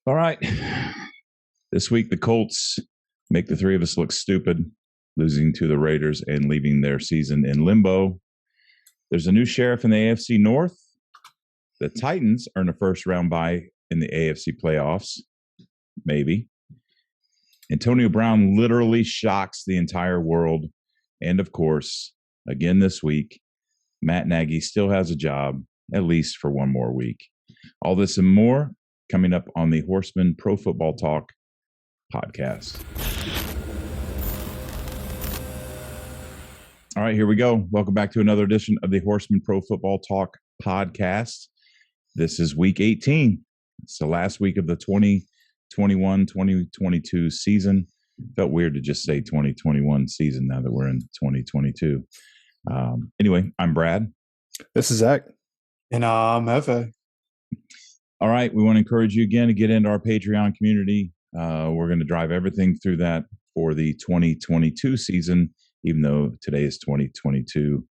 All right. This week, the Colts make the three of us look stupid, losing to the Raiders and leaving their season in limbo. There's a new sheriff in the AFC North. The Titans earn a first-round bye in the AFC playoffs. Maybe. Antonio Brown literally shocks the entire world. And, of course, again this week, Matt Nagy still has a job, at least for one more week. All this and more coming up on the Horsemen Pro Football Talk podcast. All right, here we go. Welcome back to another edition of the Horsemen Pro Football Talk podcast. This is week 18. It's the last week of the 2021-2022 season. Felt weird to just say 2021 season now that we're in 2022. Anyway, I'm Brad. This is Zach. And I'm Hefe. All right, we want to encourage you again to get into our Patreon community. We're going to drive everything through that for the 2022 season, even though today is 2022.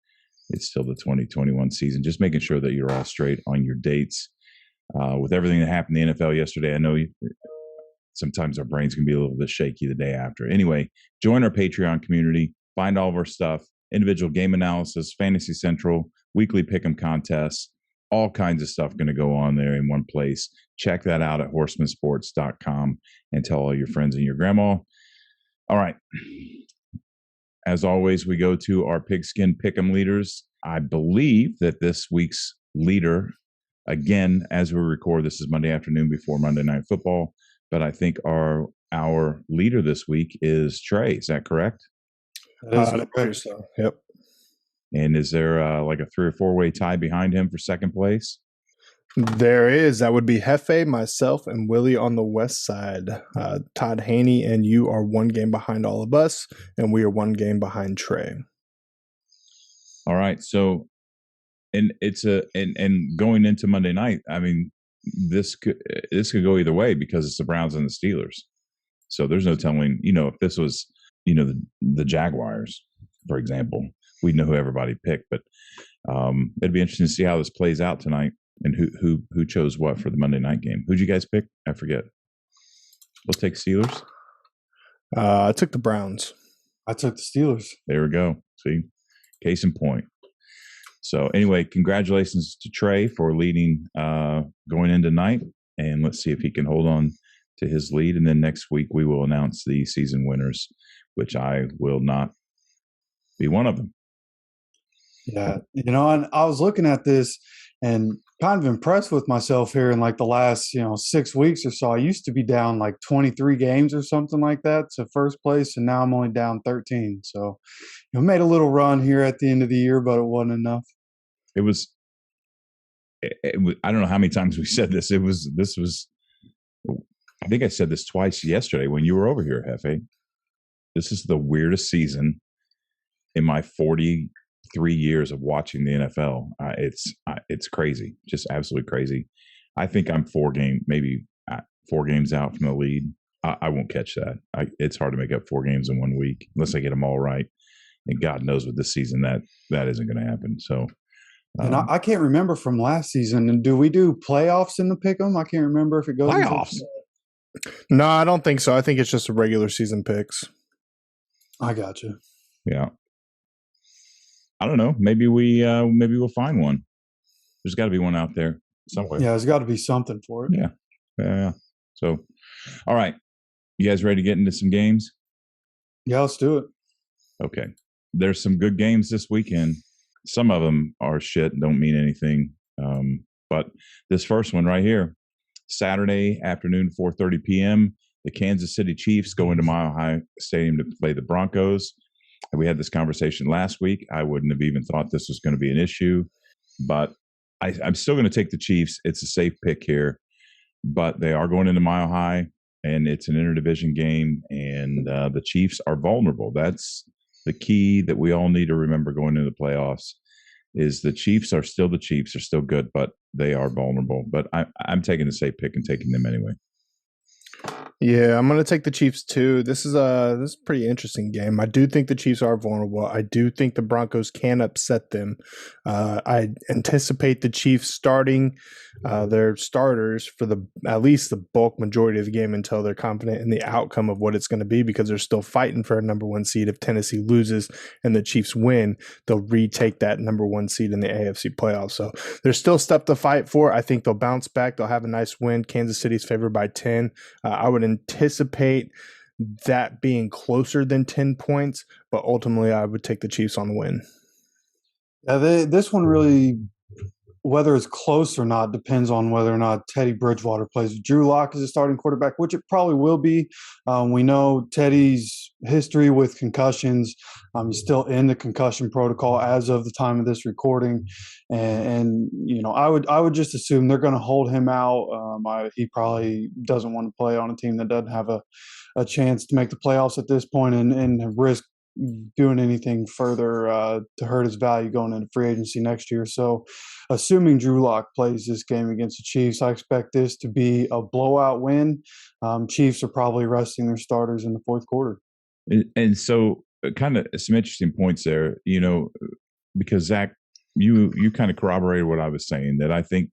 It's still the 2021 season. Just making sure that you're all straight on your dates. With everything that happened in the NFL yesterday, I know sometimes our brains can be a little bit shaky the day after. Anyway, join our Patreon community. Find all of our stuff, individual game analysis, Fantasy Central, weekly pick'em contests, all kinds of stuff going to go on there in one place. Check that out at horsemansports.com and tell all your friends and your grandma. All right. As always, we go to our pigskin pick'em leaders. I believe that this week's leader, again, as we record, this is Monday afternoon before Monday Night Football, but I think our leader this week is Trey. Is that correct? That is correct. So, yep. And is there like a 3 or 4-way tie behind him for second place? There is. That would be Hefe, myself, and Willie on the west side. Todd Haney and you are one game behind all of us, and we are one game behind Trey. All right. So, and it's and going into Monday night, I mean, this could go either way because it's the Browns and the Steelers. So there's no telling, if this was, the Jaguars, for example, we'd know who everybody picked. But it'd be interesting to see how this plays out tonight and who chose what for the Monday night game. Who'd you guys pick? I forget. We'll take Steelers. I took the Browns. I took the Steelers. There we go. See, case in point. So anyway, congratulations to Trey for leading going into tonight, and let's see if he can hold on to his lead. And then next week we will announce the season winners, which I will not be one of them. Yeah, and I was looking at this and kind of impressed with myself here in like the last 6 weeks or so. I used to be down like 23 games or something like that to first place, and now I'm only down 13. So made a little run here at the end of the year, but it wasn't enough. It was I don't know how many times we said this. I think I said this twice yesterday when you were over here, Hefe. This is the weirdest season in my 43 years of watching the NFL. It's crazy, just absolutely crazy. I think I'm 4 games out from the lead. I won't catch that. It's hard to make up 4 games in 1 week unless I get them all right. And God knows with this season that isn't going to happen. So, and I can't remember from last season. And do we do playoffs in the pick'em? I can't remember if it goes playoffs. No, I don't think so. I think it's just a regular season picks. I got you. Yeah. I don't know. Maybe we'll find one. There's got to be one out there somewhere. Yeah, there's got to be something for it. Yeah. So, all right. You guys ready to get into some games? Yeah, let's do it. Okay. There's some good games this weekend. Some of them are shit, don't mean anything. But this first one right here, Saturday afternoon, 4:30 p.m., the Kansas City Chiefs go into Mile High Stadium to play the Broncos. And we had this conversation last week. I wouldn't have even thought this was going to be an issue, but I'm still going to take the Chiefs. It's a safe pick here, but they are going into Mile High, and it's an interdivision game, and the Chiefs are vulnerable. That's the key that we all need to remember going into the playoffs is the Chiefs are still the Chiefs. They're still good, but they are vulnerable. But I'm taking the safe pick and taking them anyway. Yeah, I'm going to take the Chiefs too. This is a pretty interesting game. I do think the Chiefs are vulnerable. I do think the Broncos can upset them. I anticipate the Chiefs starting their starters for at least the bulk majority of the game until they're confident in the outcome of what it's going to be, because they're still fighting for a number one seed. If Tennessee loses and the Chiefs win, they'll retake that number one seed in the AFC playoffs. So there's still stuff to fight for. I think they'll bounce back. They'll have a nice win. Kansas City's favored by 10. I would anticipate that being closer than 10 points, but ultimately I would take the Chiefs on the win. Yeah, this one really, whether it's close or not, depends on whether or not Teddy Bridgewater plays. Drew Lock is a starting quarterback, which it probably will be. We know Teddy's history with concussions. He's still in the concussion protocol as of the time of this recording, and I would just assume they're going to hold him out. He probably doesn't want to play on a team that doesn't have a chance to make the playoffs at this point and risk doing anything further to hurt his value going into free agency next year. So assuming Drew Lock plays this game against the Chiefs, I expect this to be a blowout win. Chiefs are probably resting their starters in the fourth quarter. And so kind of some interesting points there, because Zach, you kind of corroborated what I was saying, that I think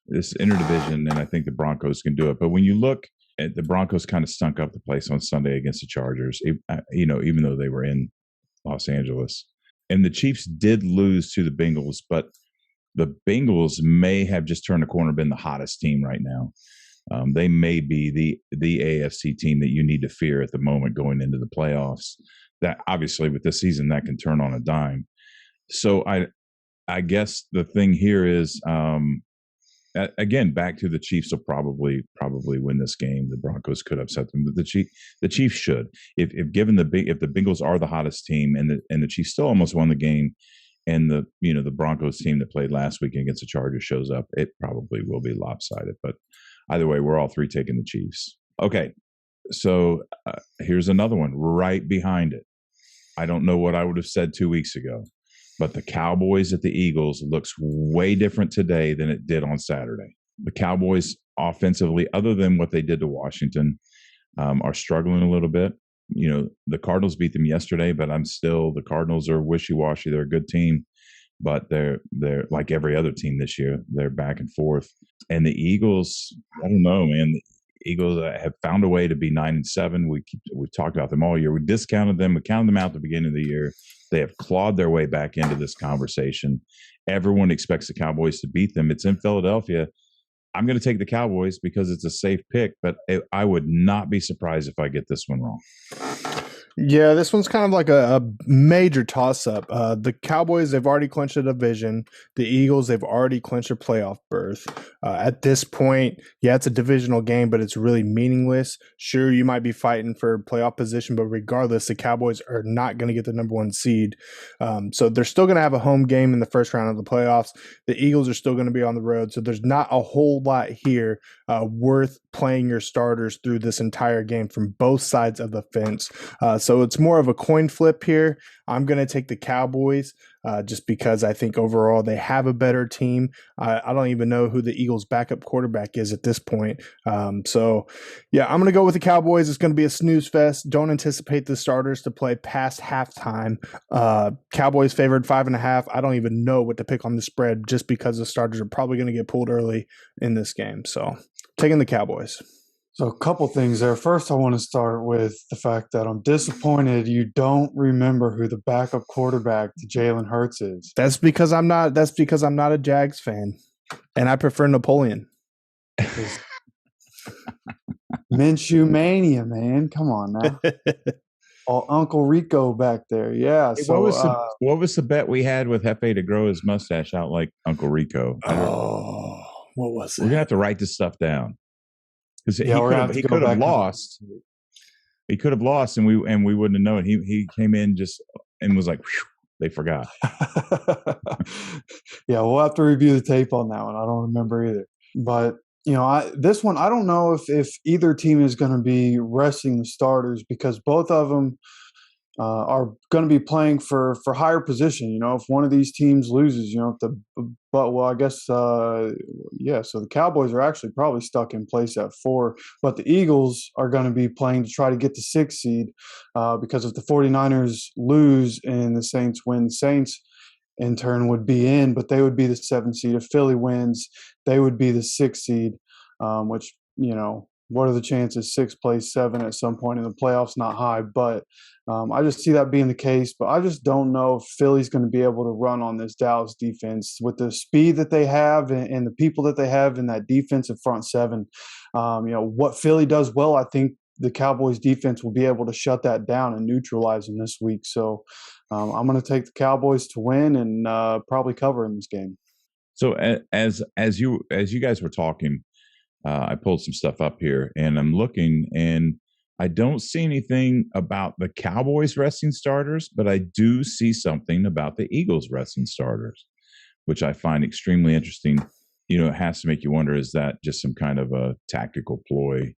this interdivision, and I think the Broncos can do it. But when you look at the Broncos, kind of stunk up the place on Sunday against the Chargers, even though they were in Los Angeles. And the Chiefs did lose to the Bengals, but the Bengals may have just turned the corner, been the hottest team right now. They may be the AFC team that you need to fear at the moment going into the playoffs. That obviously with this season that can turn on a dime. So I guess the thing here is, again, back to the Chiefs will probably win this game. The Broncos could upset them, but the Chiefs should. If the Bengals are the hottest team and the Chiefs still almost won the game, and the Broncos team that played last week against the Chargers shows up, it probably will be lopsided. But either way, we're all three taking the Chiefs. Okay, so here's another one right behind it. I don't know what I would have said 2 weeks ago, but the Cowboys at the Eagles looks way different today than it did on Saturday. The Cowboys offensively, other than what they did to Washington, are struggling a little bit. The Cardinals beat them yesterday, but the Cardinals are wishy-washy. They're a good team, but they're like every other team this year. They're back and forth. And the Eagles, I don't know, man. The Eagles have found a way to be 9-7. We've talked about them all year. We discounted them. We counted them out at the beginning of the year. They have clawed their way back into this conversation. Everyone expects the Cowboys to beat them. It's in Philadelphia. I'm going to take the Cowboys because it's a safe pick, but I would not be surprised if I get this one wrong. Yeah, this one's kind of like a major toss-up. The Cowboys, they've already clinched a division. The Eagles, they've already clinched a playoff berth. At this point, yeah, it's a divisional game, but it's really meaningless. Sure, you might be fighting for playoff position, but regardless, the Cowboys are not going to get the number one seed. So they're still going to have a home game in the first round of the playoffs. The Eagles are still going to be on the road, so there's not a whole lot here worth playing your starters through this entire game from both sides of the fence. So it's more of a coin flip here. I'm going to take the Cowboys just because I think overall they have a better team. I don't even know who the Eagles' backup quarterback is at this point. So, yeah, I'm going to go with the Cowboys. It's going to be a snooze fest. Don't anticipate the starters to play past halftime. Cowboys favored 5.5. I don't even know what to pick on the spread just because the starters are probably going to get pulled early in this game. So, taking the Cowboys. So a couple things there. First, I want to start with the fact that I'm disappointed you don't remember who the backup quarterback to Jalen Hurts is. That's because I'm not a Jags fan, and I prefer Napoleon. Minshew mania, man. Come on now. Uncle Rico back there. Yeah. Hey, so what was the bet we had with Hefe to grow his mustache out like Uncle Rico? What was it? We're gonna have to write this stuff down. Because he could have lost. He could have lost, and we wouldn't have known. He came in just and was like, whew, they forgot. Yeah, we'll have to review the tape on that one. I don't remember either. But this one, I don't know if either team is going to be resting the starters because both of them are going to be playing for higher position. If one of these teams loses, I guess yeah. So the Cowboys are actually probably stuck in place at 4, but the Eagles are going to be playing to try to get the 6th seed because if the 49ers lose and the Saints win, the Saints in turn would be in, but they would be the 7th seed. If Philly wins, they would be the 6th seed, which, what are the chances 6 plays 7 at some point in the playoffs? Not high, but I just see that being the case. But I just don't know if Philly's going to be able to run on this Dallas defense with the speed that they have and the people that they have in that defensive front seven. What Philly does well, I think the Cowboys defense will be able to shut that down and neutralize them this week. So I'm going to take the Cowboys to win and probably cover in this game. So as you guys were talking, I pulled some stuff up here, and I'm looking, and I don't see anything about the Cowboys resting starters, but I do see something about the Eagles resting starters, which I find extremely interesting. It has to make you wonder, is that just some kind of a tactical ploy,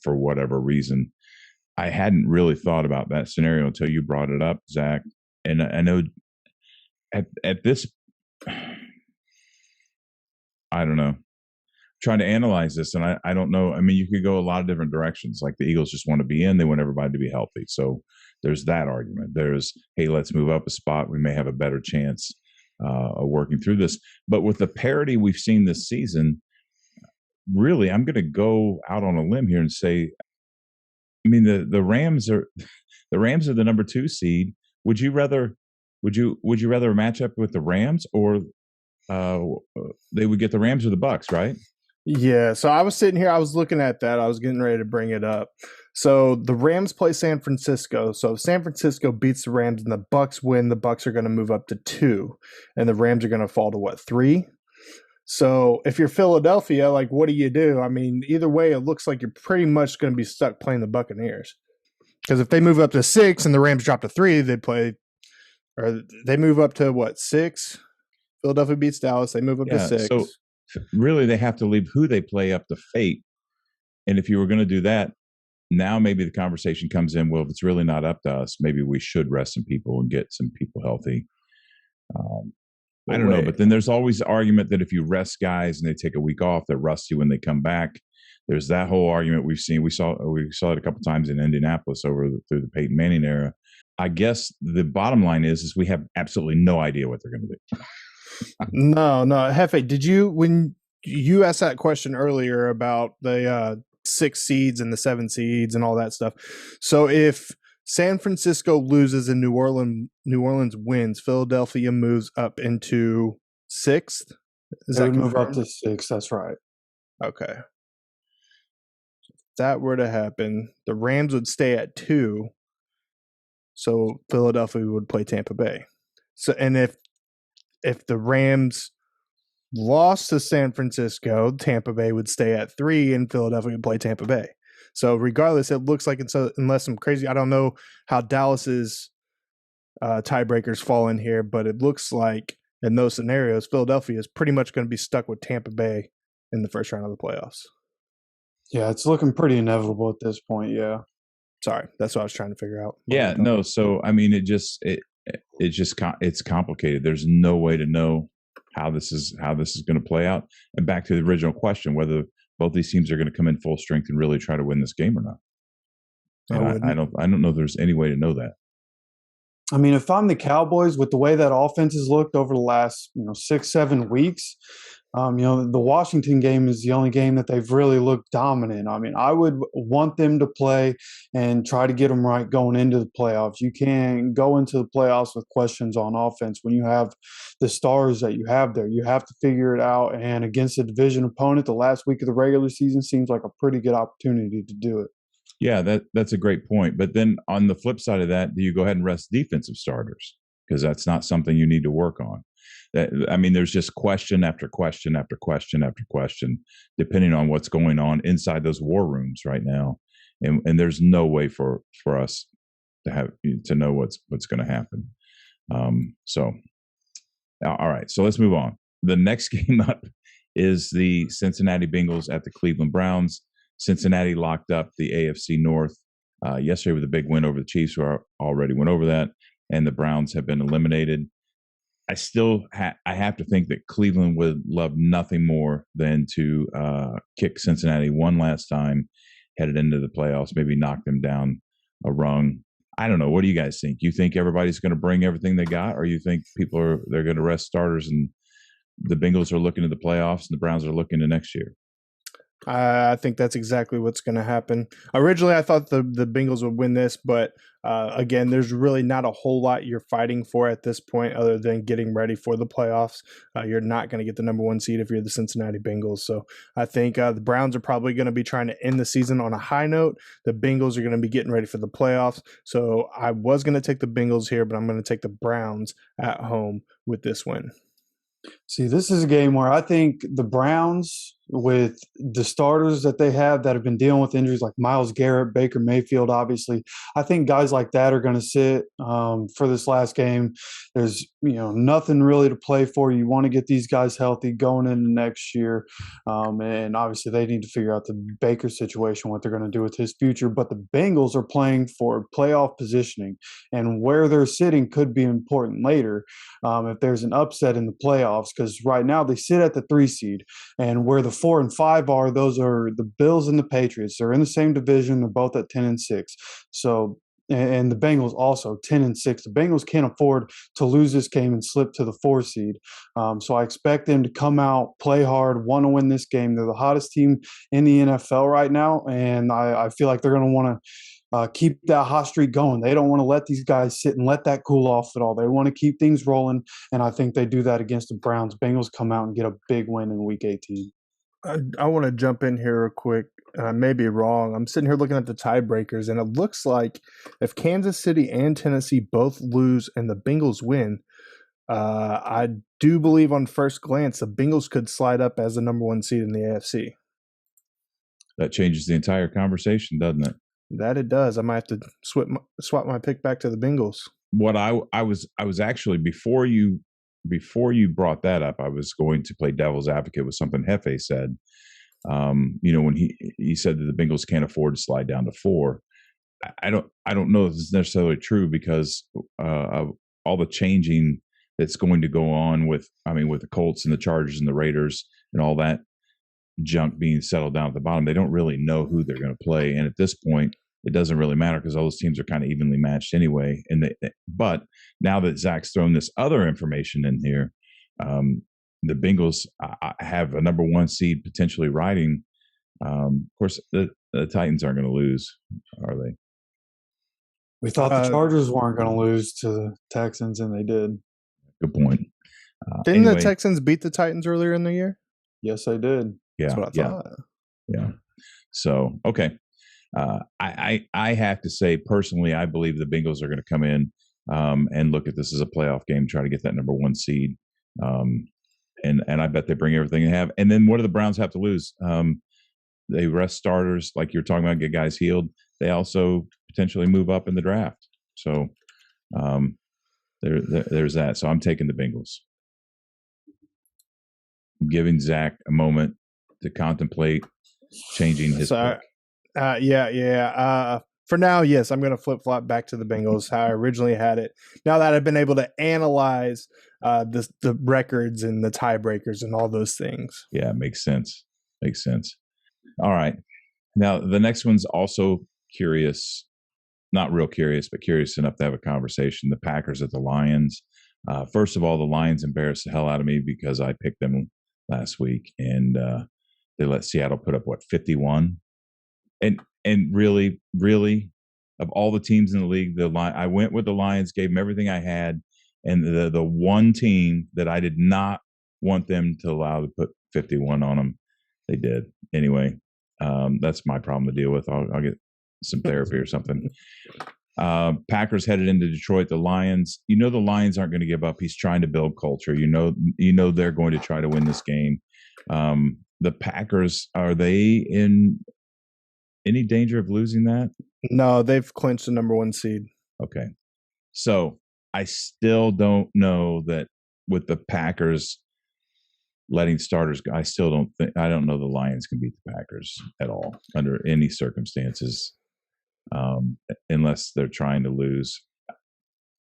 for whatever reason? I hadn't really thought about that scenario until you brought it up, Zach. And I know at this, I don't know, trying to analyze this, and I don't know. I mean, you could go a lot of different directions. Like the Eagles just want to be in; they want everybody to be healthy. So there's that argument. There's, hey, let's move up a spot. We may have a better chance of working through this. But with the parity we've seen this season, really, I'm going to go out on a limb here and say, I mean, the Rams are the number 2 seed. Would you rather match up with the Rams, or they would get the Rams or the Bucks, right? Yeah, so I was sitting here, I was looking at that. I was getting ready to bring it up. So the Rams play San Francisco. So if San Francisco beats the Rams and the Bucks win, the Bucks are going to move up to 2, and the Rams are going to fall to 3? So if you're Philadelphia, like, what do you do? I mean, either way, it looks like you're pretty much going to be stuck playing the Buccaneers. Because if they move up to 6 and the Rams drop to 3, they move up to 6? Philadelphia beats Dallas. They move up to 6. So really, they have to leave who they play up to fate. And if you were going to do that, now maybe the conversation comes in, well, if it's really not up to us, maybe we should rest some people and get some people healthy. I don't know. But then there's always the argument that if you rest guys and they take a week off, they're rusty when they come back. There's that whole argument we've seen. We saw it a couple times in Indianapolis through the Peyton Manning era. I guess the bottom line is we have absolutely no idea what they're going to do. No, Hefe, when you asked that question earlier about the 6 seeds and the 7 seeds and all that stuff. So if San Francisco loses and New Orleans wins, Philadelphia moves up into 6th? They would move up to 6, that's right. Okay. If that were to happen, the Rams would stay at 2. So Philadelphia would play Tampa Bay. So, and if the Rams lost to San Francisco, Tampa Bay would stay at 3 and Philadelphia would play Tampa Bay. So regardless, it looks like unless I'm crazy, I don't know how Dallas's tiebreakers fall in here, but it looks like in those scenarios, Philadelphia is pretty much going to be stuck with Tampa Bay in the first round of the playoffs. Yeah, it's looking pretty inevitable at this point, yeah. Sorry, that's what I was trying to figure out. Yeah, no, so I mean, it's complicated. There's no way to know how this is going to play out. And back to the original question, whether both these teams are going to come in full strength and really try to win this game or not. And I don't know if there's any way to know that. I mean, if I'm the Cowboys, with the way that offense has looked over the last 6-7 weeks, the Washington game is the only game that they've really looked dominant. I mean, I would want them to play and try to get them right going into the playoffs. You can't go into the playoffs with questions on offense when you have the stars that you have there. You have to figure it out. And against a division opponent, the last week of the regular season seems like a pretty good opportunity to do it. Yeah, that's a great point. But then on the flip side of that, do you go ahead and rest defensive starters? Because that's not something you need to work on. There's just question after question after question after question, depending on what's going on inside those war rooms right now. And there's no way for us to know what's going to happen. So, all right. So let's move on. The next game up is the Cincinnati Bengals at the Cleveland Browns. Cincinnati locked up the AFC North yesterday with a big win over the Chiefs, who already went over that, and the Browns have been eliminated. I still I have to think that Cleveland would love nothing more than to kick Cincinnati one last time, headed into the playoffs, maybe knock them down a rung. I don't know. What do you guys think? You think everybody's going to bring everything they got, or you think they're going to rest starters and the Bengals are looking to the playoffs and the Browns are looking to next year? I think that's exactly what's going to happen. Originally, I thought the Bengals would win this, but again, there's really not a whole lot you're fighting for at this point other than getting ready for the playoffs. You're not going to get the number 1 seed if you're the Cincinnati Bengals. So I think the Browns are probably going to be trying to end the season on a high note. The Bengals are going to be getting ready for the playoffs. So I was going to take the Bengals here, but I'm going to take the Browns at home with this win. See, this is a game where I think the Browns, with the starters that they have that have been dealing with injuries like Myles Garrett, Baker Mayfield, obviously, I think guys like that are going to sit for this last game. There's nothing really to play for. You want to get these guys healthy going into next year, and obviously they need to figure out the Baker situation, what they're going to do with his future. But the Bengals are playing for playoff positioning, and where they're sitting could be important later if there's an upset in the playoffs, because right now they sit at the 3 seed, and where the 4 and 5 are, those are the Bills and the Patriots. They're in the same division. They're both at 10 and 6. So, and the Bengals also 10 and 6. The Bengals can't afford to lose this game and slip to the 4 seed. So I expect them to come out, play hard, want to win this game. They're the hottest team in the NFL right now, and I feel like they're going to want to keep that hot streak going. They don't want to let these guys sit and let that cool off at all. They want to keep things rolling, and I think they do that against the Browns. Bengals come out and get a big win in Week 18. I want to jump in here real quick. I may be wrong. I'm sitting here looking at the tiebreakers, and it looks like if Kansas City and Tennessee both lose and the Bengals win, I do believe on first glance the Bengals could slide up as the number 1 seed in the AFC. That changes the entire conversation, doesn't it? That it does. I might have to swap my pick back to the Bengals. What I was actually before you brought that up, I was going to play devil's advocate with something Hefe said. When he said that the Bengals can't afford to slide down to 4. I don't know if this is necessarily true because of all the changing that's going to go on with the Colts and the Chargers and the Raiders and all that junk being settled down at the bottom. They don't really know who they're going to play, and at this point, it doesn't really matter because all those teams are kind of evenly matched anyway. But now that Zach's thrown this other information in here, the Bengals have a number 1 seed potentially riding. Of course, the Titans aren't going to lose, are they? We thought the Chargers weren't going to lose to the Texans, and they did. Good point. Didn't the Texans beat the Titans earlier in the year? Yes, they did. Yeah, that's what I thought. Yeah. So, okay. I have to say, personally, I believe the Bengals are going to come in and look at this as a playoff game, try to get that number 1 seed. And I bet they bring everything they have. And then what do the Browns have to lose? They rest starters, like you're talking about, get guys healed. They also potentially move up in the draft. So there's that. So I'm taking the Bengals. I'm giving Zach a moment to contemplate changing his pick. For now, yes, I'm going to flip-flop back to the Bengals, how I originally had it. Now that I've been able to analyze the records and the tiebreakers and all those things. Yeah, makes sense. All right. Now, the next one's also curious. Not real curious, but curious enough to have a conversation. The Packers at the Lions. First of all, the Lions embarrassed the hell out of me because I picked them last week, and they let Seattle put up, 51? And really, of all the teams in the league, I went with the Lions, gave them everything I had, and the one team that I did not want them to allow to put 51 on them, they did. Anyway, that's my problem to deal with. I'll get some therapy or something. Packers headed into Detroit. The Lions, the Lions aren't going to give up. He's trying to build culture. They're going to try to win this game. The Packers, are they in any danger of losing that? No, they've clinched the number 1 seed. Okay. So I still don't know that with the Packers letting starters go, I don't know the Lions can beat the Packers at all under any circumstances. unless they're trying to lose.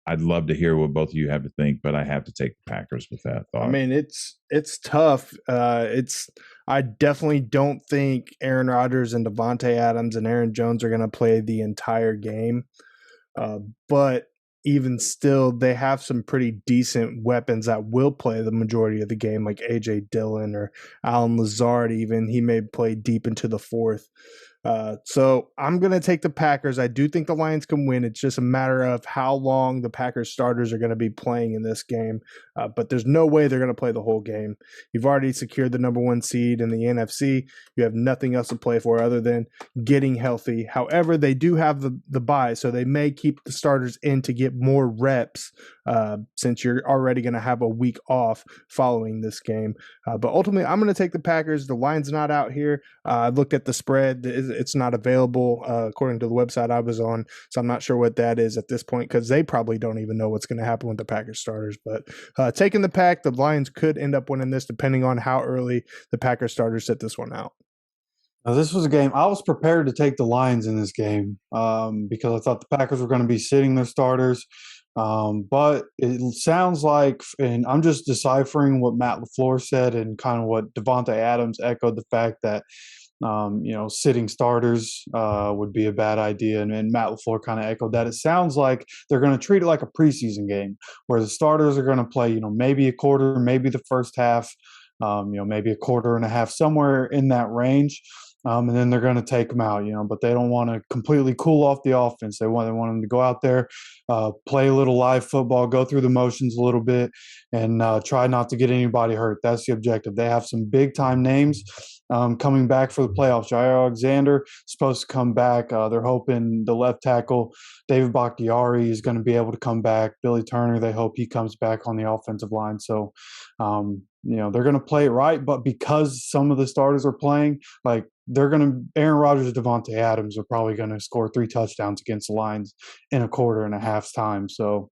I'd love to hear what both of you have to think, but I have to take the Packers with that thought. I mean, it's tough. I definitely don't think Aaron Rodgers and Devontae Adams and Aaron Jones are going to play the entire game. But even still, they have some pretty decent weapons that will play the majority of the game, like A.J. Dillon or Alan Lazard even. He may play deep into the fourth. So I'm going to take the Packers. I do think the Lions can win. It's just a matter of how long the Packers starters are going to be playing in this game. But there's no way they're going to play the whole game. You've already secured the number 1 seed in the NFC. You have nothing else to play for other than getting healthy. However, they do have the bye, so they may keep the starters in to get more reps since you're already going to have a week off following this game. But ultimately, I'm going to take the Packers. The line's not out here. I looked at the spread. It's not available according to the website I was on, so I'm not sure what that is at this point because they probably don't even know what's going to happen with the Packers starters. But taking the Pack, the Lions could end up winning this depending on how early the Packers starters sit this one out. Now, this was a game I was prepared to take the Lions in this game because I thought the Packers were going to be sitting their starters. But it sounds like, and I'm just deciphering what Matt LaFleur said and kind of what Devontae Adams echoed, the fact that sitting starters would be a bad idea. And Matt LaFleur kind of echoed that. It sounds like they're going to treat it like a preseason game where the starters are going to play, maybe a quarter, maybe the first half, maybe a quarter and a half, somewhere in that range. And then they're going to take them out, but they don't want to completely cool off the offense. They want them to go out there, play a little live football, go through the motions a little bit, and try not to get anybody hurt. That's the objective. They have some big-time names coming back for the playoffs. Jair Alexander supposed to come back. They're hoping the left tackle, David Bakhtiari, is going to be able to come back. Billy Turner, they hope he comes back on the offensive line. So, they're going to play it right. But because some of the starters are playing, Aaron Rodgers and Devontae Adams are probably going to score 3 touchdowns against the Lions in a quarter and a half's time. So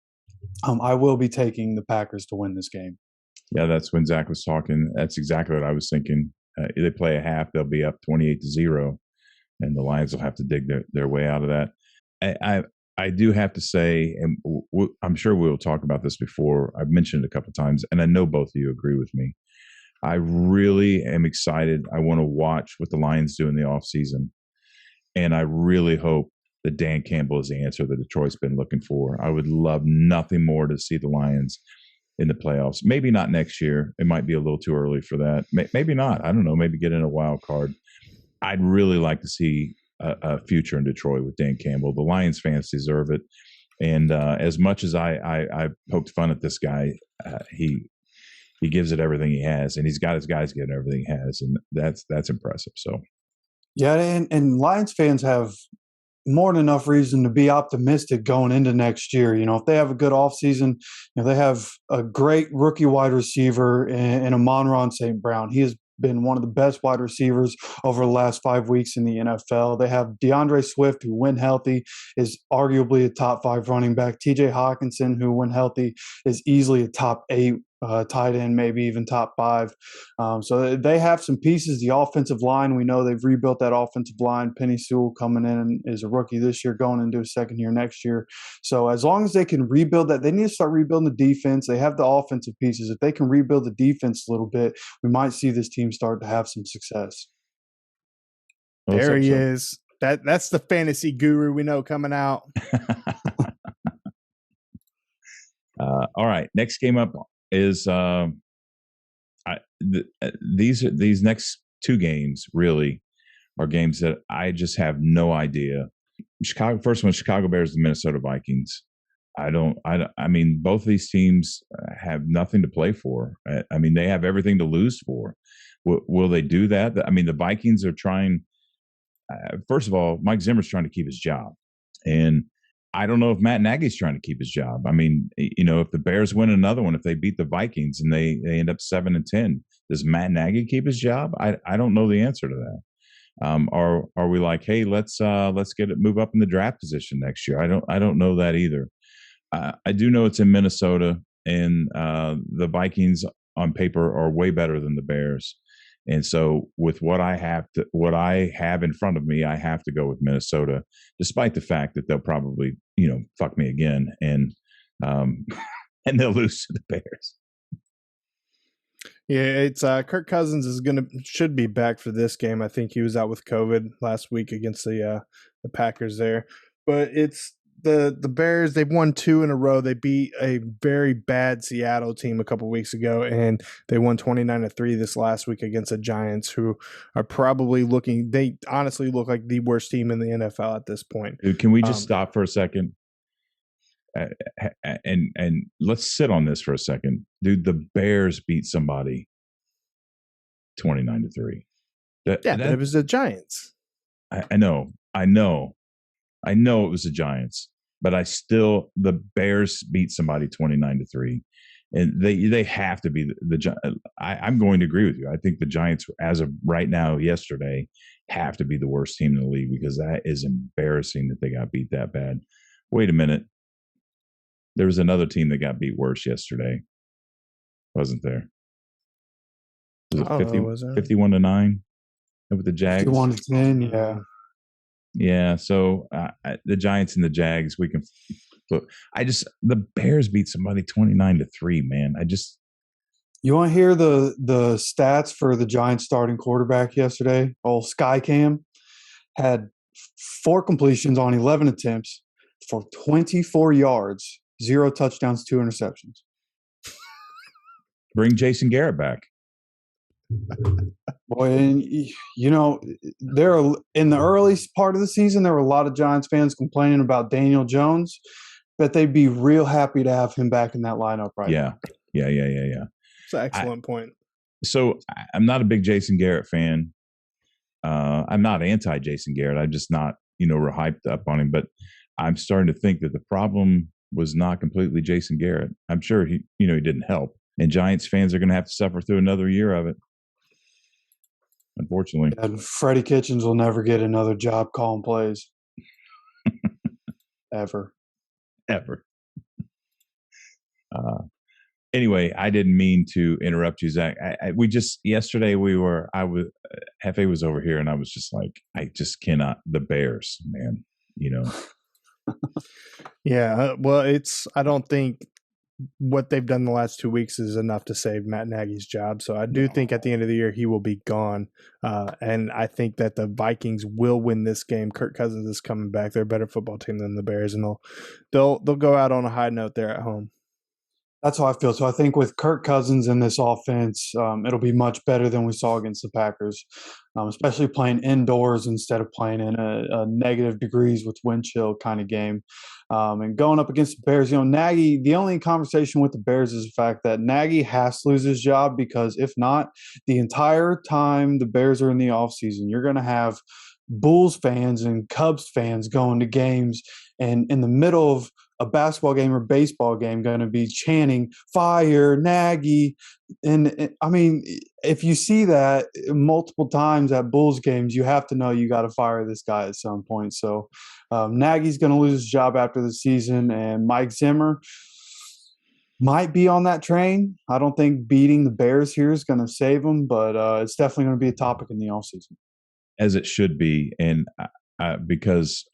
I will be taking the Packers to win this game. Yeah, that's when Zach was talking. That's exactly what I was thinking. They play a half, they'll be up 28-0, and the Lions will have to dig their way out of that. I do have to say, and I'm sure we'll talk about this before. I've mentioned it a couple of times, and I know both of you agree with me. I really am excited. I want to watch what the Lions do in the offseason. And I really hope that Dan Campbell is the answer that Detroit's been looking for. I would love nothing more to see the Lions in the playoffs. Maybe not next year. It might be a little too early for that. Maybe not. I don't know. Maybe get in a wild card. I'd really like to see a future in Detroit with Dan Campbell. The Lions fans deserve it. And as much as I poked fun at this guy, he gives it everything he has, and he's got his guys getting everything he has, and that's impressive. So, yeah, and Lions fans have more than enough reason to be optimistic going into next year. If they have a good offseason, they have a great rookie wide receiver in Amon-Ra St. Brown. He has been one of the best wide receivers over the last 5 weeks in the NFL. They have DeAndre Swift, who, when healthy, is arguably a top 5 running back. TJ Hawkinson, who, when healthy, is easily a top 8 tight end, maybe even top 5. So they have some pieces. The offensive line, we know they've rebuilt that offensive line. Penny Sewell coming in is a rookie this year, going into a second year next year. So as long as they can rebuild that, they need to start rebuilding the defense. They have the offensive pieces. If they can rebuild the defense a little bit, we might see this team start to have some success. There he is. That's the fantasy guru we know coming out. All right, next game up is these next 2 games really are games that I just have no idea. First one, Chicago Bears, the Minnesota Vikings. I mean, both of these teams have nothing to play for. I mean, they have everything to lose for. Will they do that? I mean, the Vikings are trying. First of all, Mike Zimmer's trying to keep his job, and I don't know if Matt Nagy's trying to keep his job. I mean, if the Bears win another one, if they beat the Vikings and they end up 7-10, does Matt Nagy keep his job? I don't know the answer to that. Are we like, hey, let's move up in the draft position next year? I don't know that either. I do know it's in Minnesota, and the Vikings on paper are way better than the Bears. And so with what I have in front of me, I have to go with Minnesota, despite the fact that they'll probably, fuck me again and and they'll lose to the Bears. Yeah, it's Kirk Cousins should be back for this game. I think he was out with COVID last week against the Packers there. But it's the Bears. They've won 2 in a row. They beat a very bad Seattle team a couple weeks ago, and they won 29-3 this last week against the Giants, who are probably they honestly look like the worst team in the NFL at this point. Dude, can we just stop for a second? And let's sit on this for a second. Dude, the Bears beat somebody 29-3. But it was the Giants. I know it was the Giants, but the Bears beat somebody 29-3, and they have to be I'm going to agree with you. I think the Giants, as of right now, yesterday, have to be the worst team in the league, because that is embarrassing that they got beat that bad. Wait a minute. There was another team that got beat worse yesterday. Wasn't there? Was it 51-9 with the Jags? 51-10, yeah. Yeah, so the Giants and the Jags, we can look. The Bears beat somebody 29-3, man. You want to hear the stats for the Giants starting quarterback yesterday? Old Skycam had 4 completions on 11 attempts for 24 yards, 0 touchdowns, 2 interceptions. Bring Jason Garrett back. Boy, and there are, in the early part of the season, there were a lot of Giants fans complaining about Daniel Jones, but they'd be real happy to have him back in that lineup right now. Yeah. It's an excellent point. So I'm not a big Jason Garrett fan. I'm not anti-Jason Garrett. I'm just not, real hyped up on him. But I'm starting to think that the problem was not completely Jason Garrett. I'm sure he didn't help. And Giants fans are going to have to suffer through another year of it, unfortunately. And Freddie Kitchens will never get another job calling plays. Ever. Anyway, I didn't mean to interrupt you, Zach. Yesterday Hefe was over here, and I was just like, I just cannot. The Bears, man, Yeah, well, I don't think what they've done the last 2 weeks is enough to save Matt Nagy's job. So I do think at the end of the year he will be gone. And I think that the Vikings will win this game. Kirk Cousins is coming back. They're a better football team than the Bears, and they'll go out on a high note there at home. That's how I feel. So I think with Kirk Cousins in this offense, it'll be much better than we saw against the Packers, especially playing indoors instead of playing in a negative degrees with wind chill kind of game. And going up against the Bears, Nagy, the only conversation with the Bears is the fact that Nagy has to lose his job, because if not, the entire time the Bears are in the offseason, you're going to have Bulls fans and Cubs fans going to games, and in the middle of a basketball game or baseball game going to be chanting "Fire Nagy." And I mean, if you see that multiple times at Bulls games, you have to know you got to fire this guy at some point. So Nagy's going to lose his job after the season, and Mike Zimmer might be on that train. I don't think beating the Bears here is going to save him, but it's definitely going to be a topic in the offseason. As it should be. And because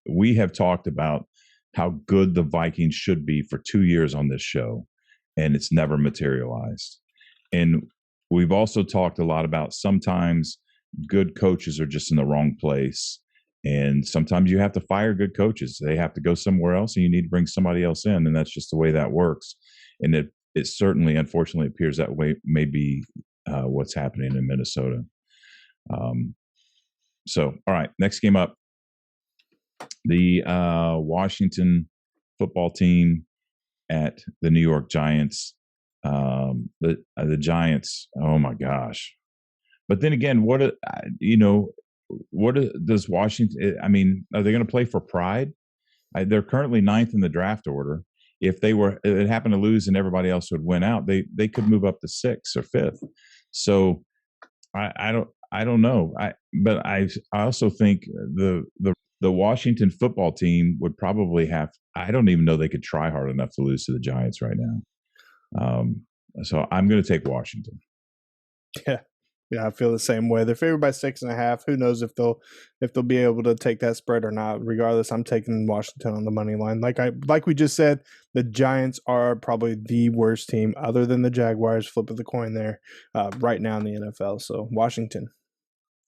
we have talked about how good the Vikings should be for 2 years on this show, and it's never materialized. And we've also talked a lot about sometimes good coaches are just in the wrong place, and sometimes you have to fire good coaches. They have to go somewhere else, and you need to bring somebody else in, and that's just the way that works. And it certainly, unfortunately, appears that way may be what's happening in Minnesota. So, all right, next game up. The Washington football team at the New York Giants. The Giants, oh my gosh. But then again, does Washington, I mean, are they going to play for pride? They're currently 9th in the draft order. If it happened to lose and everybody else would win out, they could move up to 6th or 5th. So I don't know. But I also think the Washington football team would probably I don't even know they could try hard enough to lose to the Giants right now. So I'm going to take Washington. Yeah, Yeah, I feel the same way. They're favored by 6.5. Who knows if they'll be able to take that spread or not? Regardless, I'm taking Washington on the money line. Like we just said, the Giants are probably the worst team other than the Jaguars. Flip of the coin there, right now in the NFL. So Washington.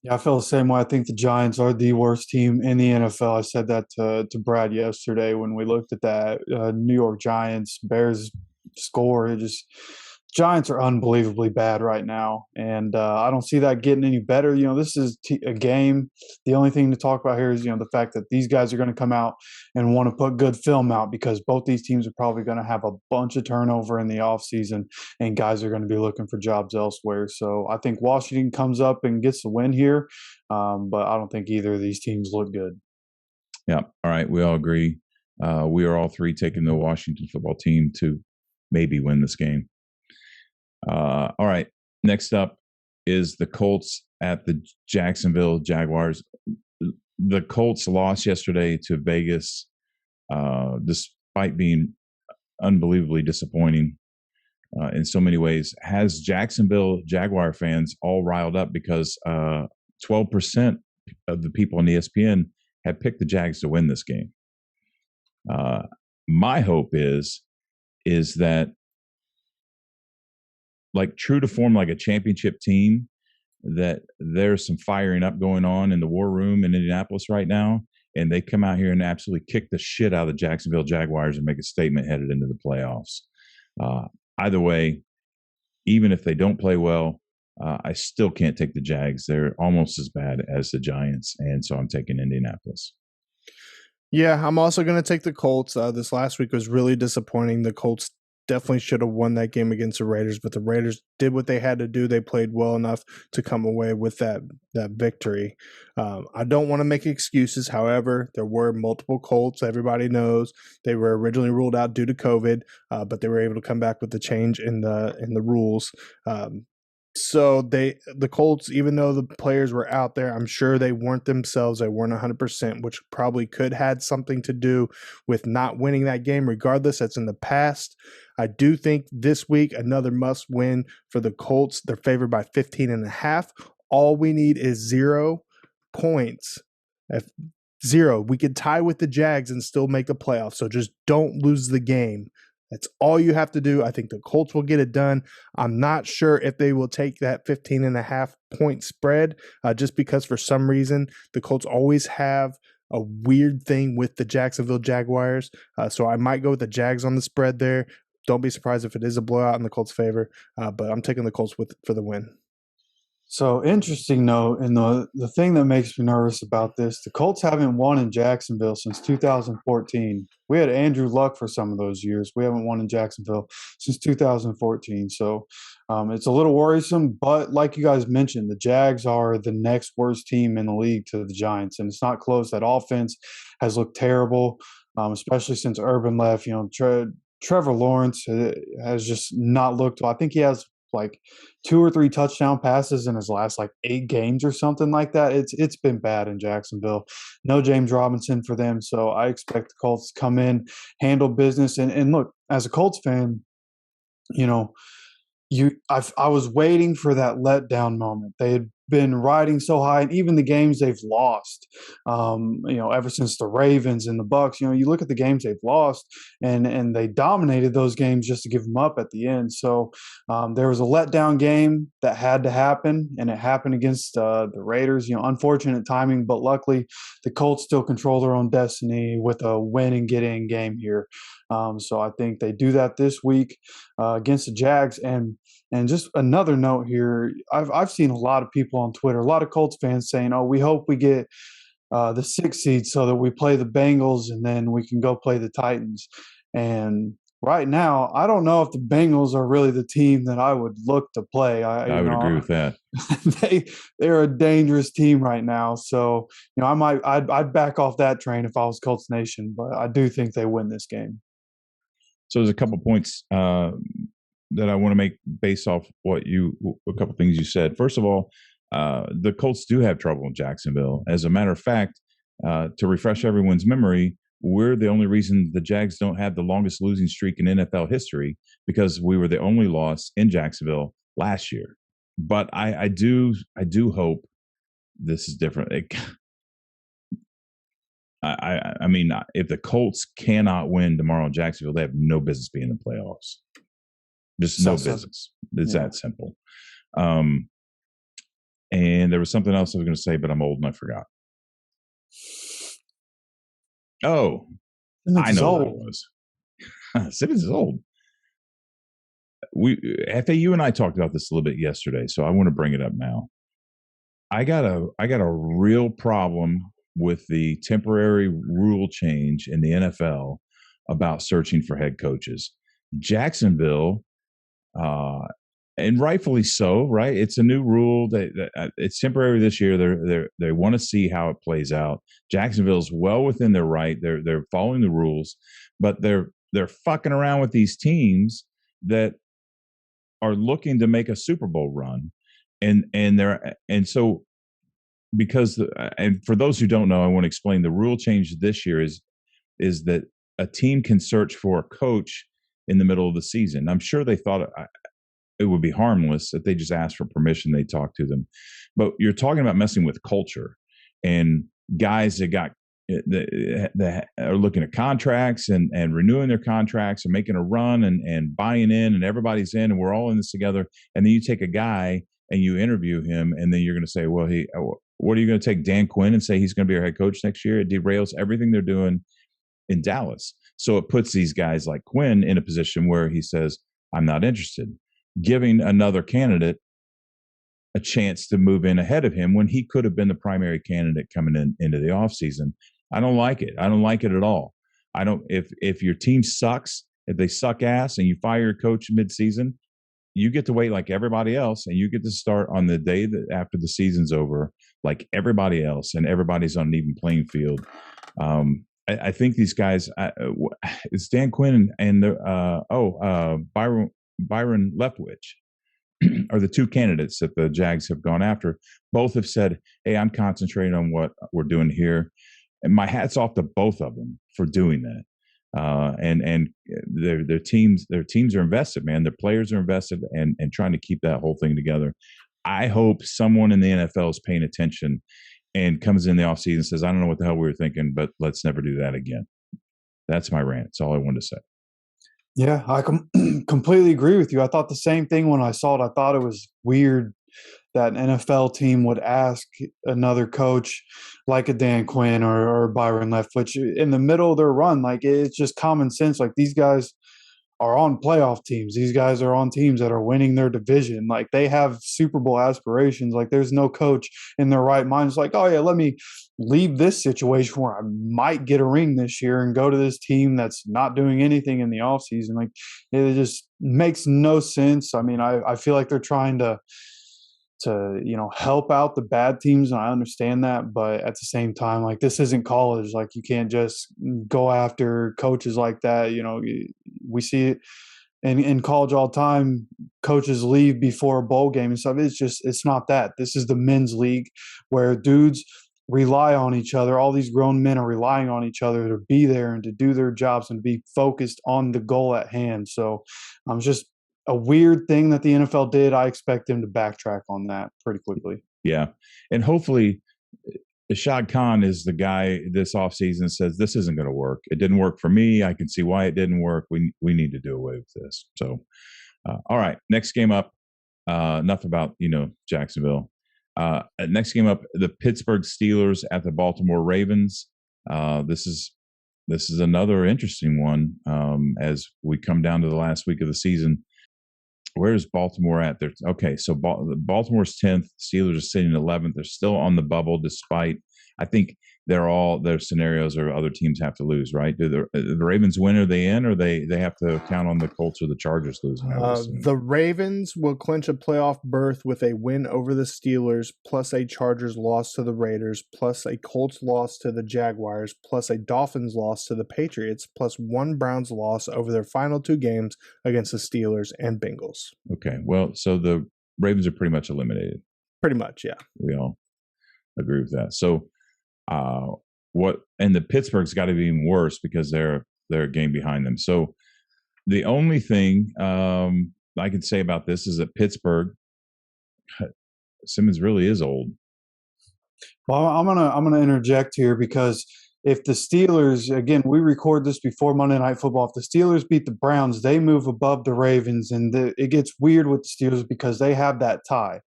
Yeah, I feel the same way. I think the Giants are the worst team in the NFL. I said that to Brad yesterday when we looked at that New York Giants Bears score. It just Giants are unbelievably bad right now, and I don't see that getting any better. This is a game. The only thing to talk about here is the fact that these guys are going to come out and want to put good film out because both these teams are probably going to have a bunch of turnover in the offseason, and guys are going to be looking for jobs elsewhere. So I think Washington comes up and gets the win here, but I don't think either of these teams look good. Yeah. All right. We all agree. We are all three taking the Washington football team to maybe win this game. All right. Next up is the Colts at the Jacksonville Jaguars. The Colts lost yesterday to Vegas, despite being unbelievably disappointing in so many ways. Has Jacksonville Jaguar fans all riled up because 12% of the people on ESPN have picked the Jags to win this game. My hope is that, like true to form, like a championship team, that there's some firing up going on in the war room in Indianapolis right now, and they come out here and absolutely kick the shit out of the Jacksonville Jaguars and make a statement headed into the playoffs. Either way, even if they don't play well, I still can't take the Jags. They're almost as bad as the Giants, and so I'm taking Indianapolis. Yeah, I'm also going to take the Colts. This last week was really disappointing. The Colts definitely should have won that game against the Raiders, but the Raiders did what they had to do. They played well enough to come away with that victory. I don't want to make excuses. However, there were multiple Colts. Everybody knows they were originally ruled out due to COVID, but they were able to come back with the change in the rules. So the Colts, even though the players were out there, I'm sure they weren't themselves. They weren't 100%, which probably could had something to do with not winning that game. Regardless, that's in the past. I do think this week another must win for the Colts. They're favored by 15.5. All we need is 0 points. If 0, we could tie with the Jags and still make the playoffs. So just don't lose the game. That's all you have to do. I think the Colts will get it done. I'm not sure if they will take that 15.5 point spread, just because for some reason the Colts always have a weird thing with the Jacksonville Jaguars. So I might go with the Jags on the spread there. Don't be surprised if it is a blowout in the Colts' favor, but I'm taking the Colts for the win. So interesting note, and the thing that makes me nervous about this, the Colts haven't won in Jacksonville since 2014. We had Andrew Luck for some of those years. We haven't won in Jacksonville since 2014. So it's a little worrisome, but like you guys mentioned, the Jags are the next worst team in the league to the Giants, and it's not close. That offense has looked terrible, especially since Urban left. Trevor Lawrence has just not looked well. I think he has like 2 or 3 touchdown passes in his last like 8 games or something like that. It's been bad in Jacksonville. No James Robinson for them, so I expect the Colts to come in, handle business, and look, as a Colts fan, I was waiting for that letdown moment. They had been riding so high, and even the games they've lost, ever since the Ravens and the Bucks. You look at the games they've lost, and they dominated those games just to give them up at the end. So there was a letdown game that had to happen, and it happened against the Raiders. Unfortunate timing, but luckily the Colts still control their own destiny with a win and get in game here. So I think they do that this week against the Jags. And just another note here, I've seen a lot of people on Twitter, a lot of Colts fans saying, "Oh, we hope we get the 6th seed so that we play the Bengals and then we can go play the Titans." And right now, I don't know if the Bengals are really the team that I would look to play. I would agree with that. They're a dangerous team right now, so I'd back off that train if I was Colts Nation, but I do think they win this game. So there's a couple points that I want to make based off a couple things you said. First of all, the Colts do have trouble in Jacksonville. As a matter of fact, to refresh everyone's memory, we're the only reason the Jags don't have the longest losing streak in NFL history, because we were the only loss in Jacksonville last year. but I do hope this is different. I mean, if the Colts cannot win tomorrow in Jacksonville, they have no business being in the playoffs. Just no business. It's that simple. And there was something else I was going to say, but I'm old and I forgot. Oh, I know what it was. Simmons is old. FAU and I talked about this a little bit yesterday, so I want to bring it up now. I got a real problem with the temporary rule change in the NFL about searching for head coaches. Jacksonville, and rightfully so, right? It's a new rule that it's temporary this year. They want to see how it plays out. Jacksonville's well within their right. They're following the rules, but they're fucking around with these teams that are looking to make a Super Bowl run, and so because and for those who don't know, I want to explain the rule change this year is that a team can search for a coach in the middle of the season. I'm sure they thought it would be harmless if they just asked for permission, they talk to them. But you're talking about messing with culture and guys that are looking at contracts and renewing their contracts and making a run and buying in, and everybody's in and we're all in this together. And then you take a guy and you interview him, and then you're going to say, well, what are you going to take Dan Quinn and say he's going to be our head coach next year? It derails everything they're doing in Dallas. So it puts these guys like Quinn in a position where he says, I'm not interested, giving another candidate a chance to move in ahead of him when he could have been the primary candidate coming into the offseason. I don't like it. I don't like it at all. I don't. If your team sucks, if they suck ass, and you fire your coach midseason, you get to wait like everybody else, and you get to start on the day that after the season's over, like everybody else, and everybody's on an even playing field. I think these guys, it's Dan Quinn and Byron Leftwich are the two candidates that the Jags have gone after. Both have said, "Hey, I'm concentrating on what we're doing here." And my hat's off to both of them for doing that. And their teams are invested, man. Their players are invested and trying to keep that whole thing together. I hope someone in the NFL is paying attention and comes in the offseason and says, I don't know what the hell we were thinking, but let's never do that again. That's my rant. That's all I wanted to say. Yeah, I completely agree with you. I thought the same thing when I saw it. I thought it was weird that an NFL team would ask another coach like a Dan Quinn or Byron Leftwich in the middle of their run. Like, it's just common sense. Like, these guys are on playoff teams. These guys are on teams that are winning their division. Like, they have Super Bowl aspirations. Like, there's no coach in their right mind. It's like, oh yeah, let me leave this situation where I might get a ring this year and go to this team that's not doing anything in the offseason. Like, it just makes no sense. I mean, I feel like they're trying to help out the bad teams, and I understand that, but at the same time, like, this isn't college. Like, you can't just go after coaches like that. We see it in college all the time. Coaches leave before a bowl game and stuff. It's not that. This is the men's league where dudes rely on each other. All these grown men are relying on each other to be there and to do their jobs and be focused on the goal at hand. So I'm just a weird thing that the NFL did. I expect them to backtrack on that pretty quickly. Yeah. And hopefully Ishad Khan is the guy this offseason says, this isn't going to work. It didn't work for me. I can see why it didn't work. We need to do away with this. So, all right. Next game up. Enough about, Jacksonville. Next game up, the Pittsburgh Steelers at the Baltimore Ravens. This is another interesting one as we come down to the last week of the season. Where's Baltimore at? Okay, so Baltimore's 10th. Steelers are sitting 11th. They're still on the bubble, despite I think their scenarios or other teams have to lose, right? Do the Ravens win? Are they in, or they have to count on the Colts or the Chargers losing? The Ravens will clinch a playoff berth with a win over the Steelers, plus a Chargers loss to the Raiders, plus a Colts loss to the Jaguars, plus a Dolphins loss to the Patriots, plus one Browns loss over their final two games against the Steelers and Bengals. Okay, well, so the Ravens are pretty much eliminated. Pretty much, yeah. We all agree with that. So, and the Pittsburgh's got to be even worse because they're a game behind them. So the only thing I can say about this is that Pittsburgh Simmons really is old. Well, I'm gonna interject here because if the Steelers, again, we record this before Monday Night Football. If the Steelers beat the Browns, they move above the Ravens, and it gets weird with the Steelers because they have that tie.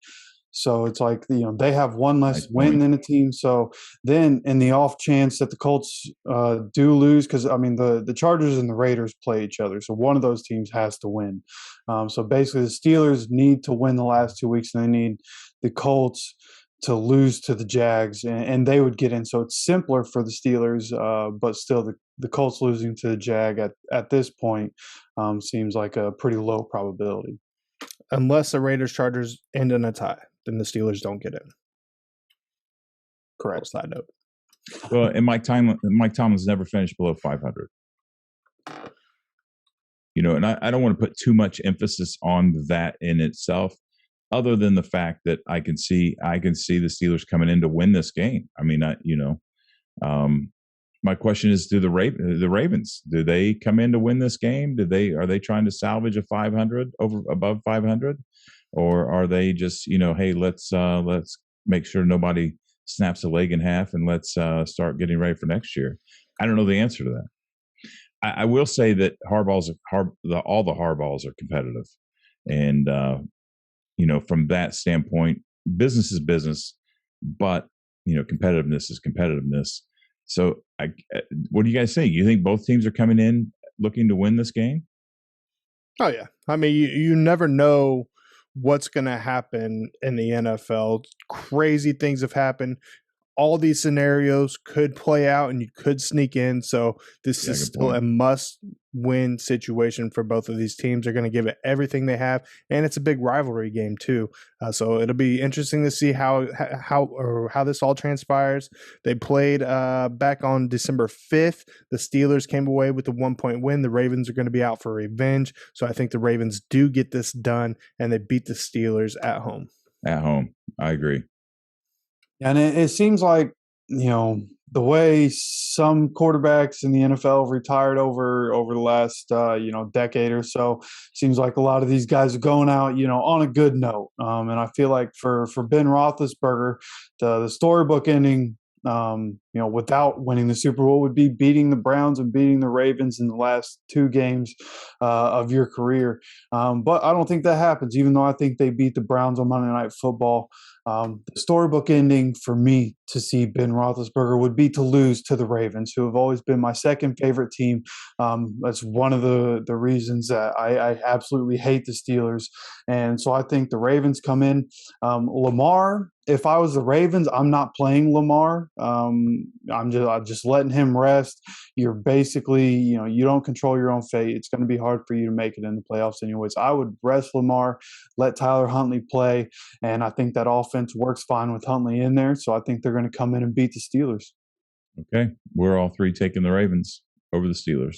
So it's like, they have one less Nice win point. than a team. So then, in the off chance that the Colts do lose, because I mean the Chargers and the Raiders play each other, so one of those teams has to win. So basically, the Steelers need to win the last 2 weeks, and they need the Colts to lose to the Jags, and they would get in. So it's simpler for the Steelers, but still, the Colts losing to the Jag at this point seems like a pretty low probability. Unless the Raiders Chargers end in a tie, then the Steelers don't get in. Correct. Side note. Well, and Mike Tomlin's never finished below 500. And I don't want to put too much emphasis on that in itself, other than the fact that I can see the Steelers coming in to win this game. I mean, my question is, do the Ravens, do they come in to win this game? Are they trying to salvage a 500 above 500, or are they just, hey, let's make sure nobody snaps a leg in half, and let's start getting ready for next year? I don't know the answer to that. I will say that all the Harbaughs are competitive, and from that standpoint, business is business, but competitiveness is competitiveness. So, what do you guys think? You think both teams are coming in looking to win this game? Oh yeah, I mean, you never know what's going to happen in the NFL. Crazy things have happened. All these scenarios could play out, and you could sneak in. So this is still a must-win situation for both of these teams. They're going to give it everything they have, and it's a big rivalry game too. So it'll be interesting to see how this all transpires. They played back on December 5th. The Steelers came away with a 1-point win. The Ravens are going to be out for revenge. So I think the Ravens do get this done, and they beat the Steelers at home. At home, I agree. And it seems like, the way some quarterbacks in the NFL have retired over the last, decade or so, seems like a lot of these guys are going out, on a good note. And I feel like for Ben Roethlisberger, the storybook ending, without winning the Super Bowl would be beating the Browns and beating the Ravens in the last 2 games of your career. But I don't think that happens, even though I think they beat the Browns on Monday Night Football. The storybook ending for me to see Ben Roethlisberger would be to lose to the Ravens, who have always been my second favorite team. That's one of the reasons that I absolutely hate the Steelers. And so I think the Ravens come in. Lamar, if I was the Ravens, I'm not playing Lamar. I'm just letting him rest. You're basically, you don't control your own fate. It's going to be hard for you to make it in the playoffs anyways. I would rest Lamar, let Tyler Huntley play, and I think that offense works fine with Huntley in there. So I think they're going to come in and beat the Steelers. Okay, we're all three taking the Ravens over the Steelers.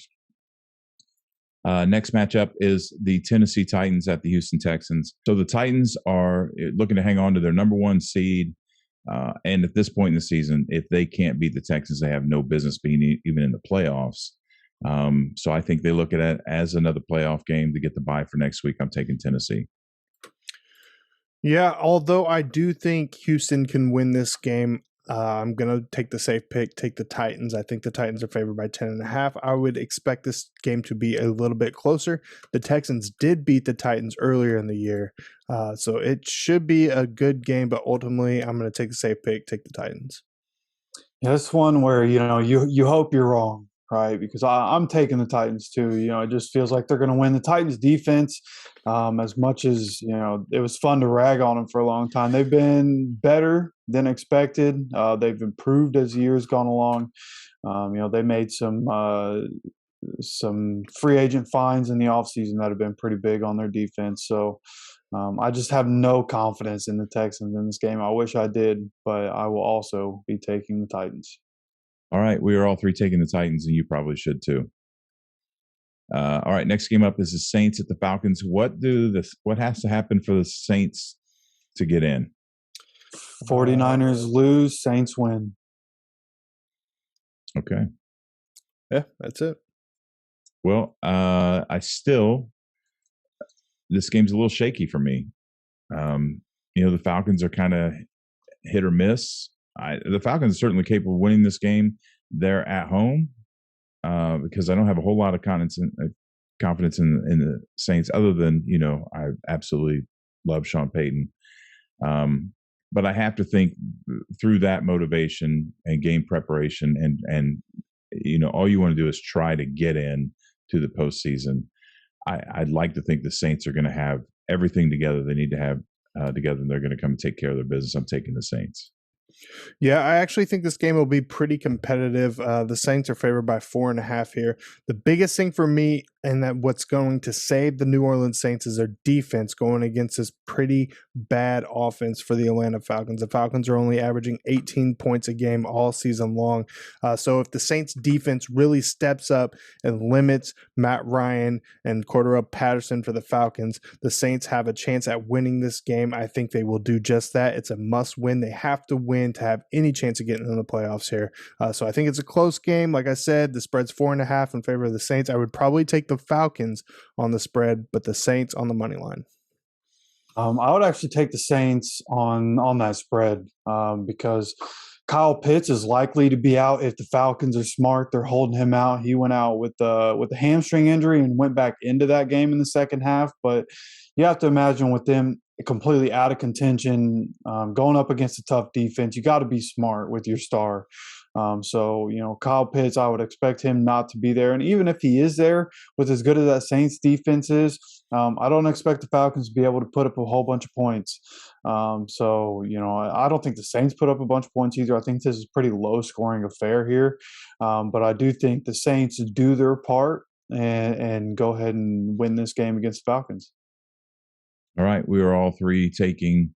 Next matchup is the Tennessee Titans at the Houston Texans. So the Titans are looking to hang on to their number 1 seed. And at this point in the season, if they can't beat the Texans, they have no business being even in the playoffs. So I think they look at it as another playoff game to get the bye for next week. I'm taking Tennessee. Yeah, although I do think Houston can win this game, I'm going to take the safe pick, take the Titans. I think the Titans are favored by 10.5. I would expect this game to be a little bit closer. The Texans did beat the Titans earlier in the year, so it should be a good game, but ultimately I'm going to take the safe pick, take the Titans. Yeah, that's one where, you hope you're wrong, right? Because I'm taking the Titans too. It just feels like they're going to win. The Titans defense, as much as, it was fun to rag on them for a long time, they've been better than expected. They've improved as the years gone along. They made some free agent fines in the offseason that have been pretty big on their defense. So I just have no confidence in the Texans in this game. I wish I did, but I will also be taking the Titans. All right, we are all three taking the Titans, and you probably should too. All right, next game up is the Saints at the Falcons. What has to happen for the Saints to get in? 49ers lose, Saints win. Okay. Yeah, that's it. Well, this game's a little shaky for me. The Falcons are kind of hit or miss. The Falcons are certainly capable of winning this game. They're at home because I don't have a whole lot of confidence in the Saints, other than I absolutely love Sean Payton. But I have to think through that motivation and game preparation, and all you want to do is try to get in to the postseason. I'd like to think the Saints are going to have everything together they need to have together, and they're going to come and take care of their business. I'm taking the Saints. Yeah, I actually think this game will be pretty competitive. The Saints are favored by 4.5 here. The biggest thing for me, and that what's going to save the New Orleans Saints, is their defense going against this pretty bad offense for the Atlanta Falcons. The Falcons are only averaging 18 points a game all season long. So if the Saints defense really steps up and limits Matt Ryan and Cordero Patterson for the Falcons, the Saints have a chance at winning this game. I think they will do just that. It's a must win. They have to win to have any chance of getting in the playoffs here. So I think it's a close game. Like I said, the spread's 4.5 in favor of the Saints. I would probably take the Falcons on the spread, but the Saints on the money line. I would actually take the Saints on that spread because Kyle Pitts is likely to be out if the Falcons are smart. They're holding him out. He went out with the hamstring injury and went back into that game in the second half. But you have to imagine with them completely out of contention, going up against a tough defense, you got to be smart with your star. So, Kyle Pitts, I would expect him not to be there. And even if he is there, with as good as that Saints defense is, I don't expect the Falcons to be able to put up a whole bunch of points. So, I don't think the Saints put up a bunch of points either. I think this is a pretty low-scoring affair here. But I do think the Saints do their part and go ahead and win this game against the Falcons. All right. We are all three taking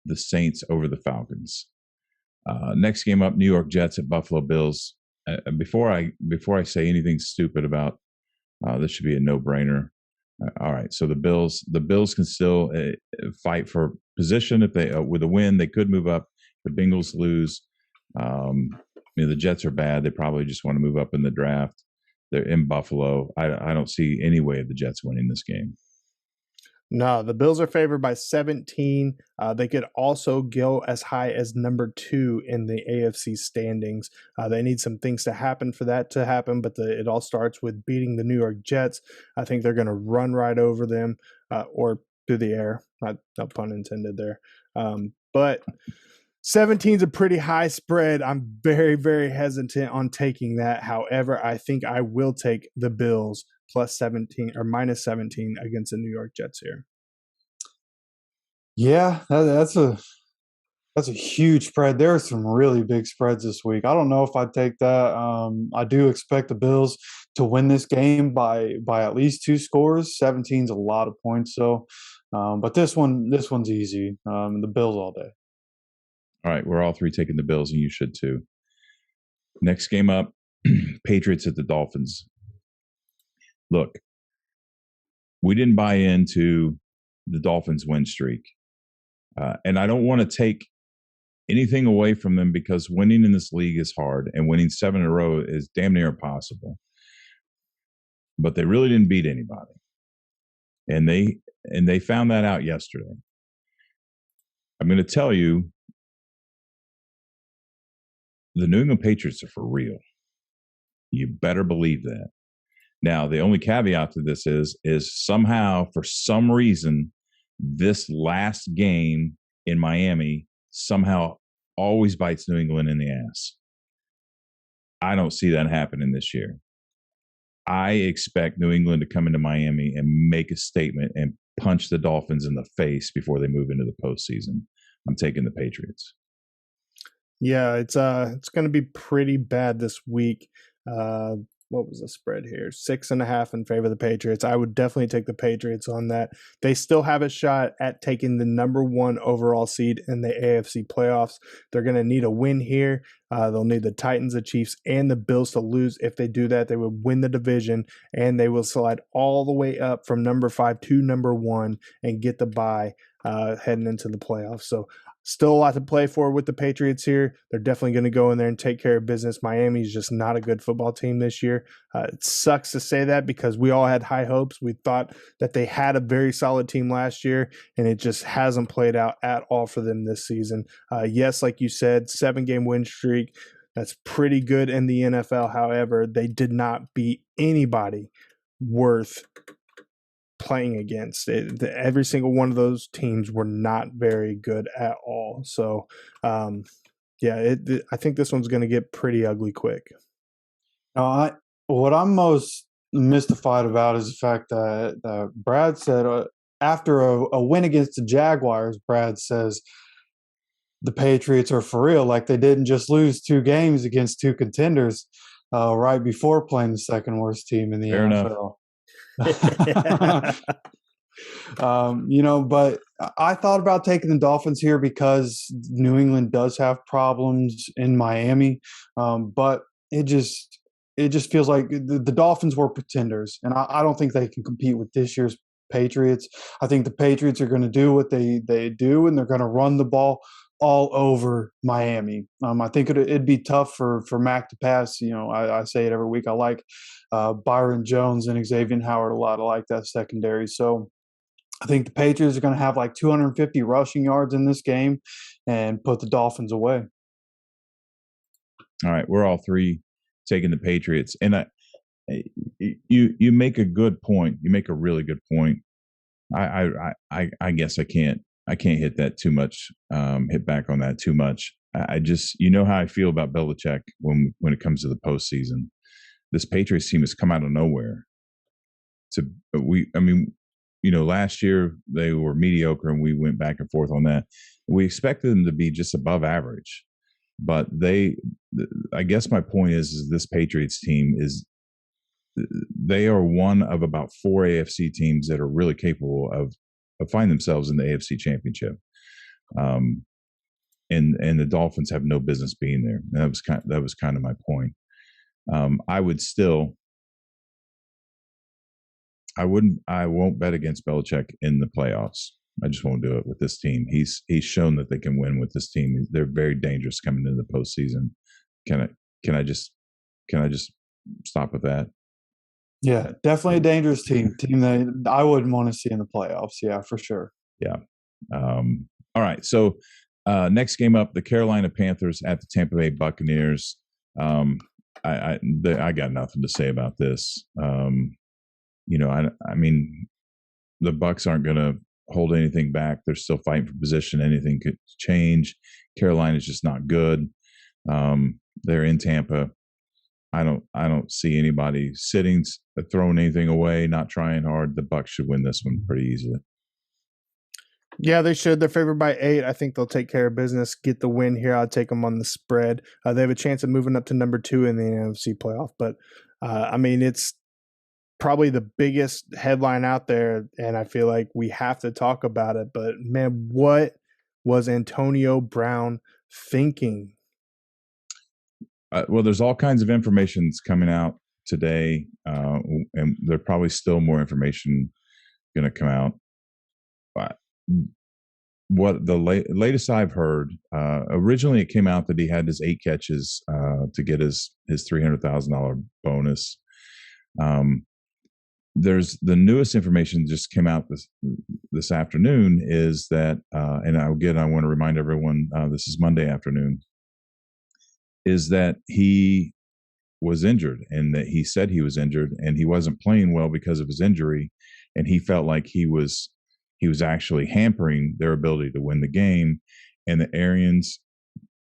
the Saints over the Falcons. Next game up, New York Jets at Buffalo Bills. Before I say anything stupid about this, should be a no-brainer. All right, so the Bills can still fight for position. If they with a win, they could move up. The Bengals lose. The Jets are bad. They probably just want to move up in the draft. They're in Buffalo. I don't see any way of the Jets winning this game. No, the Bills are favored by 17. They could also go as high as number 2 in the AFC standings. They need some things to happen for that to happen, but it all starts with beating the New York Jets. I think they're going to run right over them or through the air. No pun intended there. But 17 is a pretty high spread. I'm very, very hesitant on taking that. However, I think I will take the Bills plus 17 or minus 17 against the New York Jets here. Yeah, that's a huge spread. There are some really big spreads this week. I don't know if I'd take that. I do expect the Bills to win this game by at least 2 scores. 17 is a lot of points, so but this one's easy. The Bills all day. All right, we're all three taking the Bills, and you should too. Next game up, Patriots at the Dolphins. Look, we didn't buy into the Dolphins' win streak. And I don't want to take anything away from them because winning in this league is hard, and winning 7 in a row is damn near impossible. But they really didn't beat anybody. And they found that out yesterday. I'm going to tell you, the New England Patriots are for real. You better believe that. Now, the only caveat to this is somehow, for some reason, this last game in Miami somehow always bites New England in the ass. I don't see that happening this year. I expect New England to come into Miami and make a statement and punch the Dolphins in the face before they move into the postseason. I'm taking the Patriots. Yeah, it's going to be pretty bad this week. What was the spread here? 6.5 in favor of the Patriots. I would definitely take the Patriots on that. They still have a shot at taking the number 1 overall seed in the AFC playoffs. They're going to need a win here. They'll need the Titans, the Chiefs, and the Bills to lose. If they do that, they will win the division, and they will slide all the way up from number 5 to number 1 and get the bye heading into the playoffs. So still a lot to play for with the Patriots here. They're definitely going to go in there and take care of business. Miami's just not a good football team this year. It sucks to say that because we all had high hopes. We thought that they had a very solid team last year, and it just hasn't played out at all for them this season. Yes, like you said, 7-game win streak. That's pretty good in the NFL. However, they did not beat anybody worth playing against. Every single one of those teams were not very good at all. So, I think this one's going to get pretty ugly quick. What I'm most mystified about is the fact that Brad said after a win against the Jaguars, Brad says the Patriots are for real. Like they didn't just lose 2 games against 2 contenders right before playing the second worst team in the Fair NFL. Enough. But I thought about taking the Dolphins here because New England does have problems in Miami. But it just feels like the Dolphins were pretenders, and I don't think they can compete with this year's Patriots. I think the Patriots are going to do what they do, and they're going to run the ball all over Miami. I think it'd be tough for Mac to pass. I say it every week. I like Byron Jones and Xavier Howard a lot. I like that secondary. So I think the Patriots are going to have like 250 rushing yards in this game and put the Dolphins away. All right, we're all 3 taking the Patriots, and you make a good point. You make a really good point. I guess I can't hit that too much. Hit back on that too much. I just how I feel about Belichick when it comes to the postseason. This Patriots team has come out of nowhere. Last year they were mediocre, and we went back and forth on that. We expected them to be just above average, but I guess my point is this Patriots team they are one of about 4 AFC teams that are really capable of finding themselves in the AFC Championship. And the Dolphins have no business being there. And that was kind of my point. I won't bet against Belichick in the playoffs. I just won't do it with this team. He's shown that they can win with this team. They're very dangerous coming into the postseason. Can I just stop with that? Yeah, definitely a dangerous team that I wouldn't want to see in the playoffs. Yeah, for sure. Yeah. All right. So next game up, the Carolina Panthers at the Tampa Bay Buccaneers. I got nothing to say about this. I mean, the Bucs aren't going to hold anything back. They're still fighting for position. Anything could change. Carolina's just not good. They're in Tampa. I don't see anybody sitting, throwing anything away, not trying hard. The Bucs should win this one pretty easily. Yeah, they should. They're favored by 8. I think they'll take care of business, get the win here. I'll take them on the spread. They have a chance of moving up to number 2 in the NFC playoff. But, it's probably the biggest headline out there, and I feel like we have to talk about it. But, man, what was Antonio Brown thinking? Well, there's all kinds of information that's coming out today, and there's probably still more information going to come out. But what the latest I've heard, originally it came out that he had his 8 catches to get his $300,000 bonus. There's the newest information just came out this afternoon is that, and I want to remind everyone, this is Monday afternoon, is that he was injured, and that he said he was injured, and he wasn't playing well because of his injury, and he felt like he was actually hampering their ability to win the game, and the Arians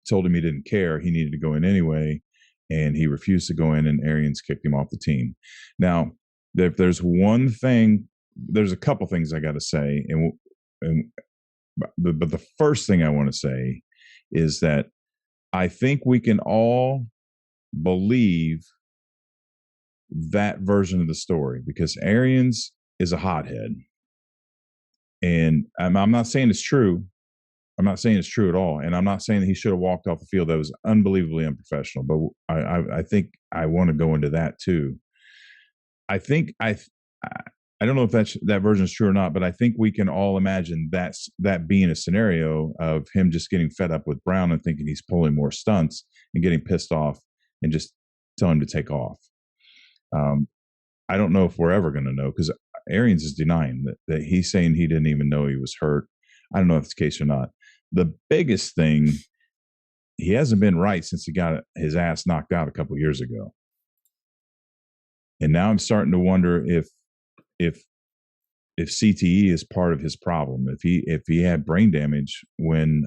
told him he didn't care. He needed to go in anyway, and he refused to go in, and Arians kicked him off the team. Now, if there's one thing, there's a couple things I got to say, but the first thing I want to say is that I think we can all believe that version of the story, because Arians is a hothead. And I'm not saying it's true. I'm not saying it's true at all. And I'm not saying that he should have walked off the field. That was unbelievably unprofessional. But I think I want to go into that too. I think I don't know if that version is true or not, but I think we can all imagine that being a scenario of him just getting fed up with Brown and thinking he's pulling more stunts and getting pissed off and just tell him to take off. I don't know if we're ever going to know, because Arians is denying that he's saying he didn't even know he was hurt. I don't know if it's the case or not. The biggest thing, he hasn't been right since he got his ass knocked out a couple of years ago. And now I'm starting to wonder if CTE is part of his problem. If he had brain damage when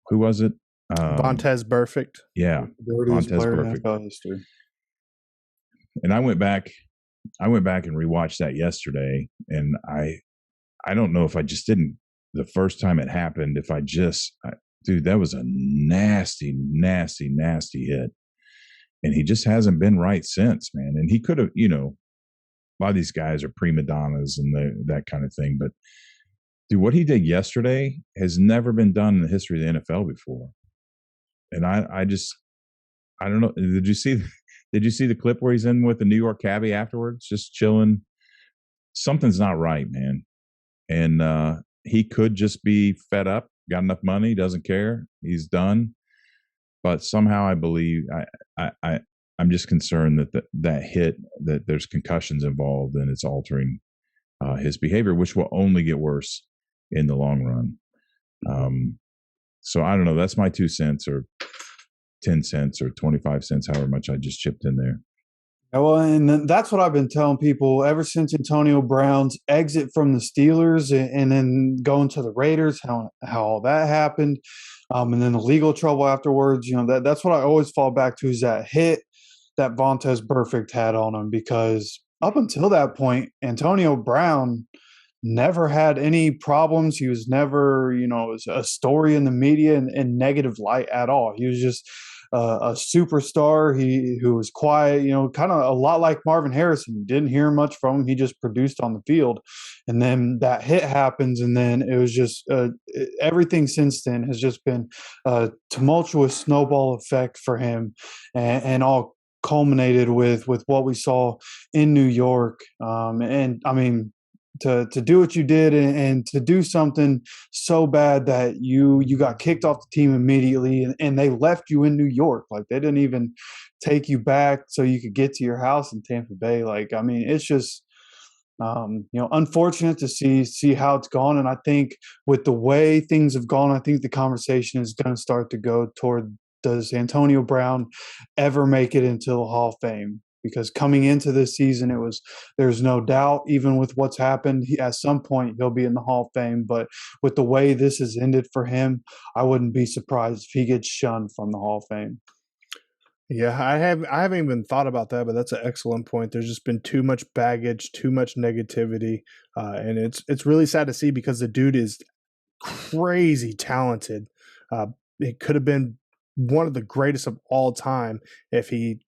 who was it? Vontaze Burfict. Yeah, Vontaze Burfict. And I went back and rewatched that yesterday, and I don't know if I just didn't the first time it happened. If dude, that was a nasty, nasty, nasty hit, and he just hasn't been right since, man. And he could have, a lot of these guys are prima donnas and that kind of thing. But dude, what he did yesterday has never been done in the history of the NFL before. And I don't know. Did you see the clip where he's in with the New York cabbie afterwards, just chilling? Something's not right, man. And he could just be fed up, got enough money, doesn't care, he's done. But somehow I believe I'm just concerned that hit, that there's concussions involved, and it's altering his behavior, which will only get worse in the long run. So I don't know. That's my 2 cents, or 10 cents, or 25 cents, however much I just chipped in there. Well, and that's what I've been telling people ever since Antonio Brown's exit from the Steelers and then going to the Raiders, how all that happened, and then the legal trouble afterwards. That's what I always fall back to, is that hit that Vontaze Burfict had on him, because up until that point, Antonio Brown never had any problems. He was never, a story in the media in negative light at all. He was just a superstar. Who was quiet, kind of a lot like Marvin Harrison. You didn't hear much from him. He just produced on the field. And then that hit happens, and then it was just everything since then has just been a tumultuous snowball effect for him, and all culminated with what we saw in New York. And I mean, to do what you did, and to do something so bad that you got kicked off the team immediately, and they left you in New York. Like, they didn't even take you back so you could get to your house in Tampa Bay. Like, I mean, it's just unfortunate to see how it's gone. And I think with the way things have gone, I think the conversation is going to start to go toward, does Antonio Brown ever make it into the Hall of Fame? Because coming into this season, there's no doubt, even with what's happened, at some point he'll be in the Hall of Fame. But with the way this has ended for him, I wouldn't be surprised if he gets shunned from the Hall of Fame. Yeah, I haven't even thought about that, but that's an excellent point. There's just been too much baggage, too much negativity, and it's really sad to see, because the dude is crazy talented. It could have been one of the greatest of all time if he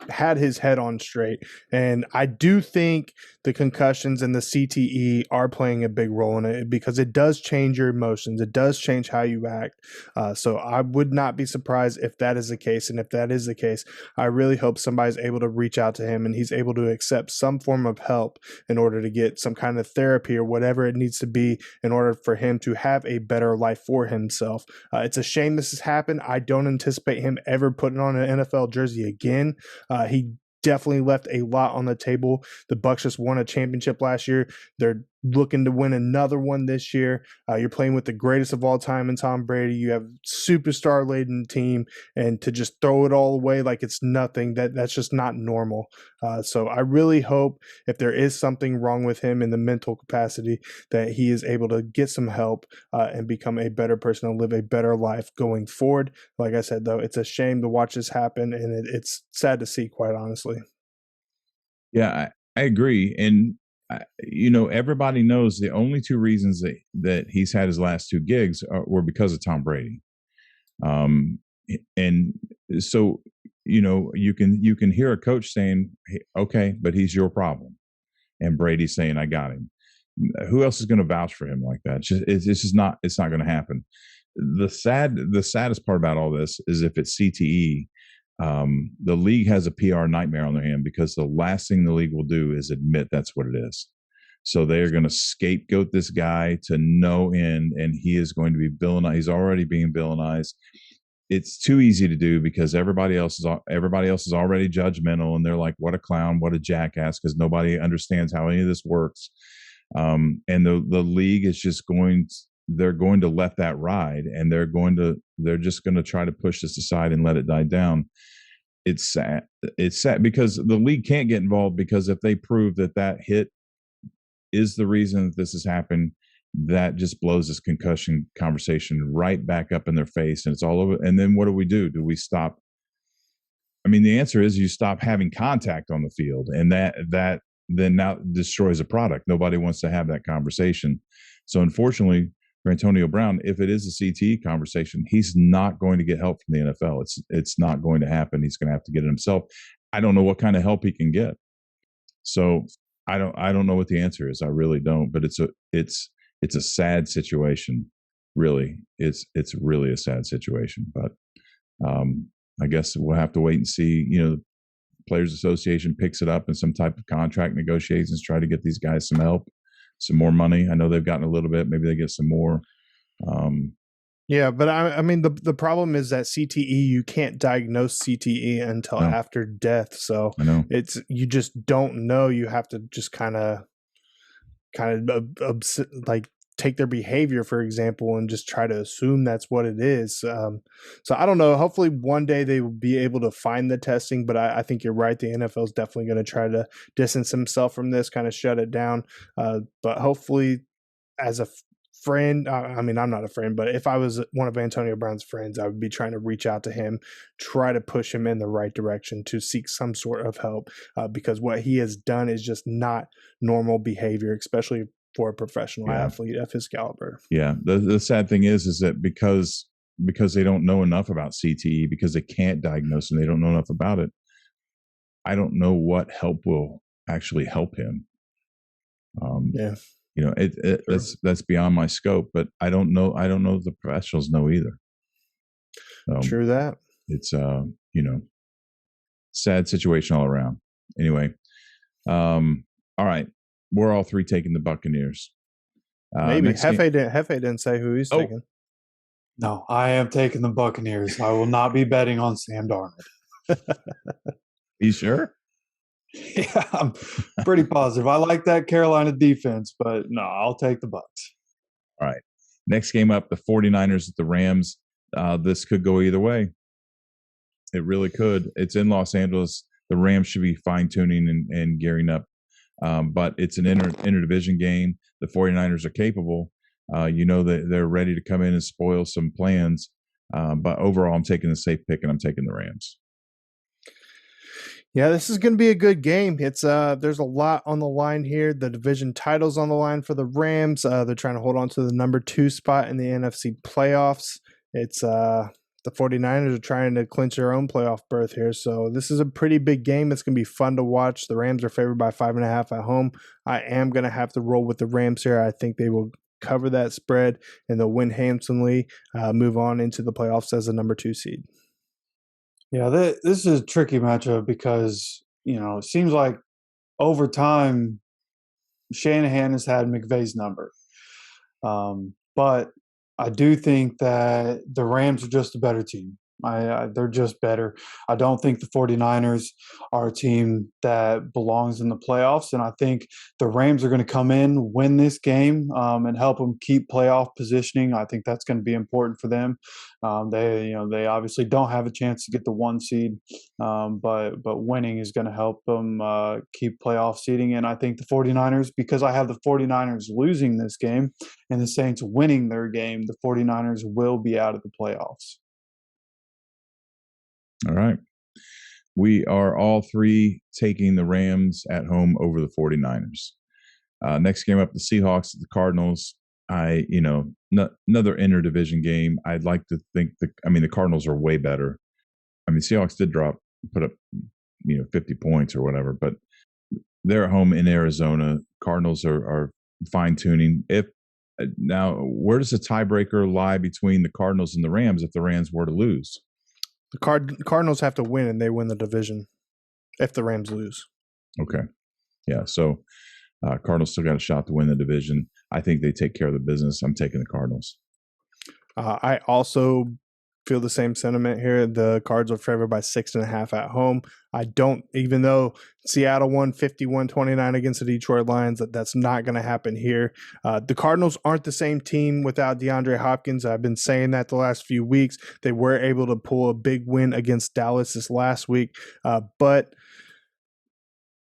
had his head on straight. And I do think the concussions and the CTE are playing a big role in it, because it does change your emotions. It does change how you act. So I would not be surprised if that is the case. And if that is the case, I really hope somebody's able to reach out to him and he's able to accept some form of help in order to get some kind of therapy or whatever it needs to be in order for him to have a better life for himself. It's a shame this has happened. I don't anticipate him ever putting on an NFL jersey again. He definitely left a lot on the table. The Bucs just won a championship last year. They're looking to win another one this year. You're playing with the greatest of all time in Tom Brady. You have superstar-laden team, and to just throw it all away like it's nothing, that's just not normal. So I really hope, if there is something wrong with him in the mental capacity, that he is able to get some help and become a better person and live a better life going forward. Like I said, though, it's a shame to watch this happen, and it's sad to see, quite honestly. Yeah, I agree. And everybody knows the only two reasons that he's had his last two gigs were because of Tom Brady. And so, you can hear a coach saying, hey, okay, but he's your problem. And Brady's saying, I got him. Who else is going to vouch for him like that? It's not going to happen. The saddest part about all this is, if it's CTE, the league has a PR nightmare on their hand, because the last thing the league will do is admit that's what it is. So they're going to scapegoat this guy to no end, and he is going to be villainized. He's already being villainized. It's too easy to do because everybody else is already judgmental, and they're like, "What a clown! What a jackass!" Because nobody understands how any of this works. And the league is just they're going to let that ride, and they're just going to try to push this aside and let it die down. It's sad. It's sad because the league can't get involved, because if they prove that hit is the reason that this has happened, that just blows this concussion conversation right back up in their face, and it's all over. And then what do? Do we stop? I mean, the answer is you stop having contact on the field, and that then now destroys a product. Nobody wants to have that conversation. So unfortunately for Antonio Brown, if it is a CTE conversation, he's not going to get help from the NFL. It's not going to happen. He's going to have to get it himself. I don't know what kind of help he can get. So I don't know what the answer is. I really don't. But it's a sad situation. Really, it's really a sad situation. But I guess we'll have to wait and see. Players Association picks it up in some type of contract negotiations, try to get these guys some help, some more money. I know they've gotten a little bit. Maybe they get some more. Yeah, but I mean, the problem is that CTE, you can't diagnose CTE until after death. So you just don't know. You have to just kind of like take their behavior, for example, and just try to assume that's what it is. So I don't know. Hopefully one day they will be able to find the testing, but I think you're right. The NFL is definitely going to try to distance himself from this, kind of shut it down. But hopefully, as a friend, I mean, I'm not a friend, but if I was one of Antonio Brown's friends, I would be trying to reach out to him, try to push him in the right direction to seek some sort of help, because what he has done is just not normal behavior, especially for a professional athlete of his caliber. Yeah. The sad thing is that because they don't know enough about CTE, because they can't diagnose and they don't know enough about it, I don't know what help will actually help him. That's beyond my scope, but I don't know if the professionals know either. True that. It's sad situation all around. Anyway, all right. We're all three taking the Buccaneers. Maybe Hefe didn't say who he's taking. No, I am taking the Buccaneers. I will not be betting on Sam Darnold. You sure? Yeah, I'm pretty positive. I like that Carolina defense, but no, I'll take the Bucs. All right. Next game up, the 49ers at the Rams. This could go either way. It really could. It's in Los Angeles. The Rams should be fine-tuning and gearing up. But it's an interdivision game. The 49ers are capable. That they're ready to come in and spoil some plans. But overall, I'm taking the safe pick, and I'm taking the Rams. Yeah, this is going to be a good game. It's there's a lot on the line here. The division title's on the line for the Rams. They're trying to hold on to the number 2 spot in the NFC playoffs. It's the 49ers are trying to clinch their own playoff berth here. So this is a pretty big game. It's going to be fun to watch. The Rams are favored by 5.5 at home. I am going to have to roll with the Rams here. I think they will cover that spread and they'll win handsomely, move on into the playoffs as a number 2 seed. Yeah, this is a tricky matchup because, it seems like over time, Shanahan has had McVay's number. But I do think that the Rams are just a better team. They're just better. I don't think the 49ers are a team that belongs in the playoffs, and I think the Rams are going to come in, win this game, and help them keep playoff positioning. I think that's going to be important for them. They obviously don't have a chance to get the 1 seed, but winning is going to help them keep playoff seeding. And I think the 49ers, because I have the 49ers losing this game and the Saints winning their game, the 49ers will be out of the playoffs. All right. We are all three taking the Rams at home over the 49ers. Next game up, the Seahawks at the Cardinals. Another interdivision game. I'd like to think the Cardinals are way better. Seahawks did put up, 50 points or whatever, but they're at home in Arizona. Cardinals are fine tuning. Now, where does the tiebreaker lie between the Cardinals and the Rams if the Rams were to lose? The Cardinals have to win, and they win the division if the Rams lose. Okay. Yeah. So Cardinals still got a shot to win the division. I think they take care of the business. I'm taking the Cardinals. I also feel the same sentiment here. The Cards are favored by 6.5 at home. I don't, even though Seattle won 51-29 against the Detroit Lions, that's not going to happen here. The Cardinals aren't the same team without DeAndre Hopkins. I've been saying that the last few weeks. They were able to pull a big win against Dallas this last week, but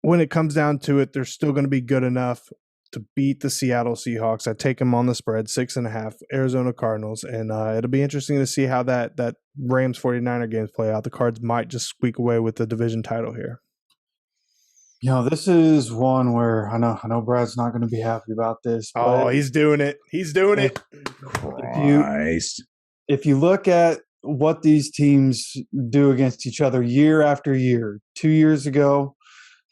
when it comes down to it, they're still going to be good enough to beat the Seattle Seahawks. I take them on the spread, 6.5, Arizona Cardinals, and it'll be interesting to see how that Rams 49er games play out. The Cards might just squeak away with the division title here. This is one where I know Brad's not going to be happy about this. Oh, he's doing it. He's doing it. Christ. If you look at what these teams do against each other year after year, 2 years ago,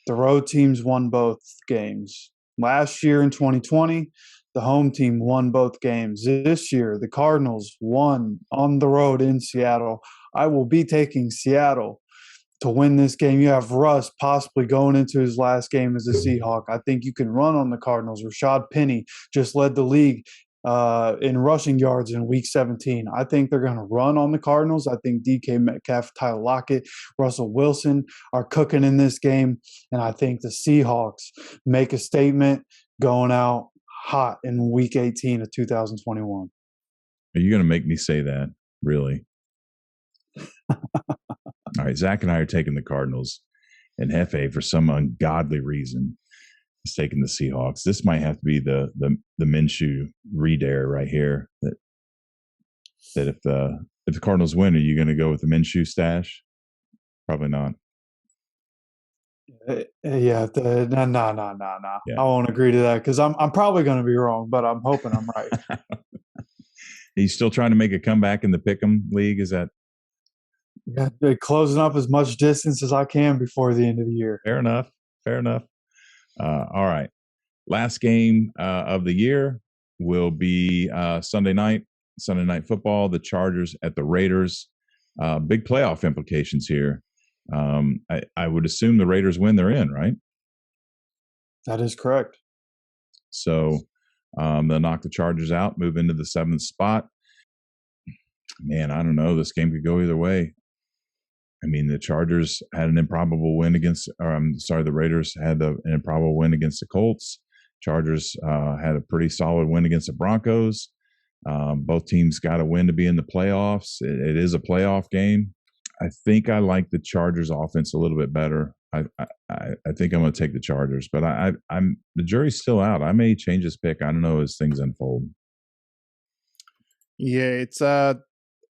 the road teams won both games. Last year in 2020, the home team won both games. This year, the Cardinals won on the road in Seattle. I will be taking Seattle to win this game. You have Russ possibly going into his last game as a Seahawk. I think you can run on the Cardinals. Rashad Penny just led the league in rushing yards in Week 17. I think they're going to run on the Cardinals. I think DK Metcalf, Tyler Lockett, Russell Wilson are cooking in this game. And I think the Seahawks make a statement going out hot in Week 18 of 2021. Are you going to make me say that? Really? All right, Zach and I are taking the Cardinals, and Hefe, for some ungodly reason, is taking the Seahawks. This might have to be the Minshew redare right here. That if the Cardinals win, are you going to go with the Minshew stash? Probably not. No. Yeah. I won't agree to that because I'm probably going to be wrong, but I'm hoping I'm right. He's still trying to make a comeback in the Pick'em League. Is that? Yeah, closing up as much distance as I can before the end of the year. Fair enough. All right. Last game of the year will be Sunday night football, the Chargers at the Raiders. Big playoff implications here. I would assume the Raiders win, they're in, right? That is correct. So they'll knock the Chargers out, move into the 7th spot. Man, I don't know. This game could go either way. I mean, the Chargers had an improbable win the Raiders had an improbable win against the Colts. Chargers had a pretty solid win against the Broncos. Both teams got a win to be in the playoffs. It is a playoff game. I think I like the Chargers offense a little bit better. I think I'm going to take the Chargers, but I'm the jury's still out. I may change this pick. I don't know as things unfold. Yeah,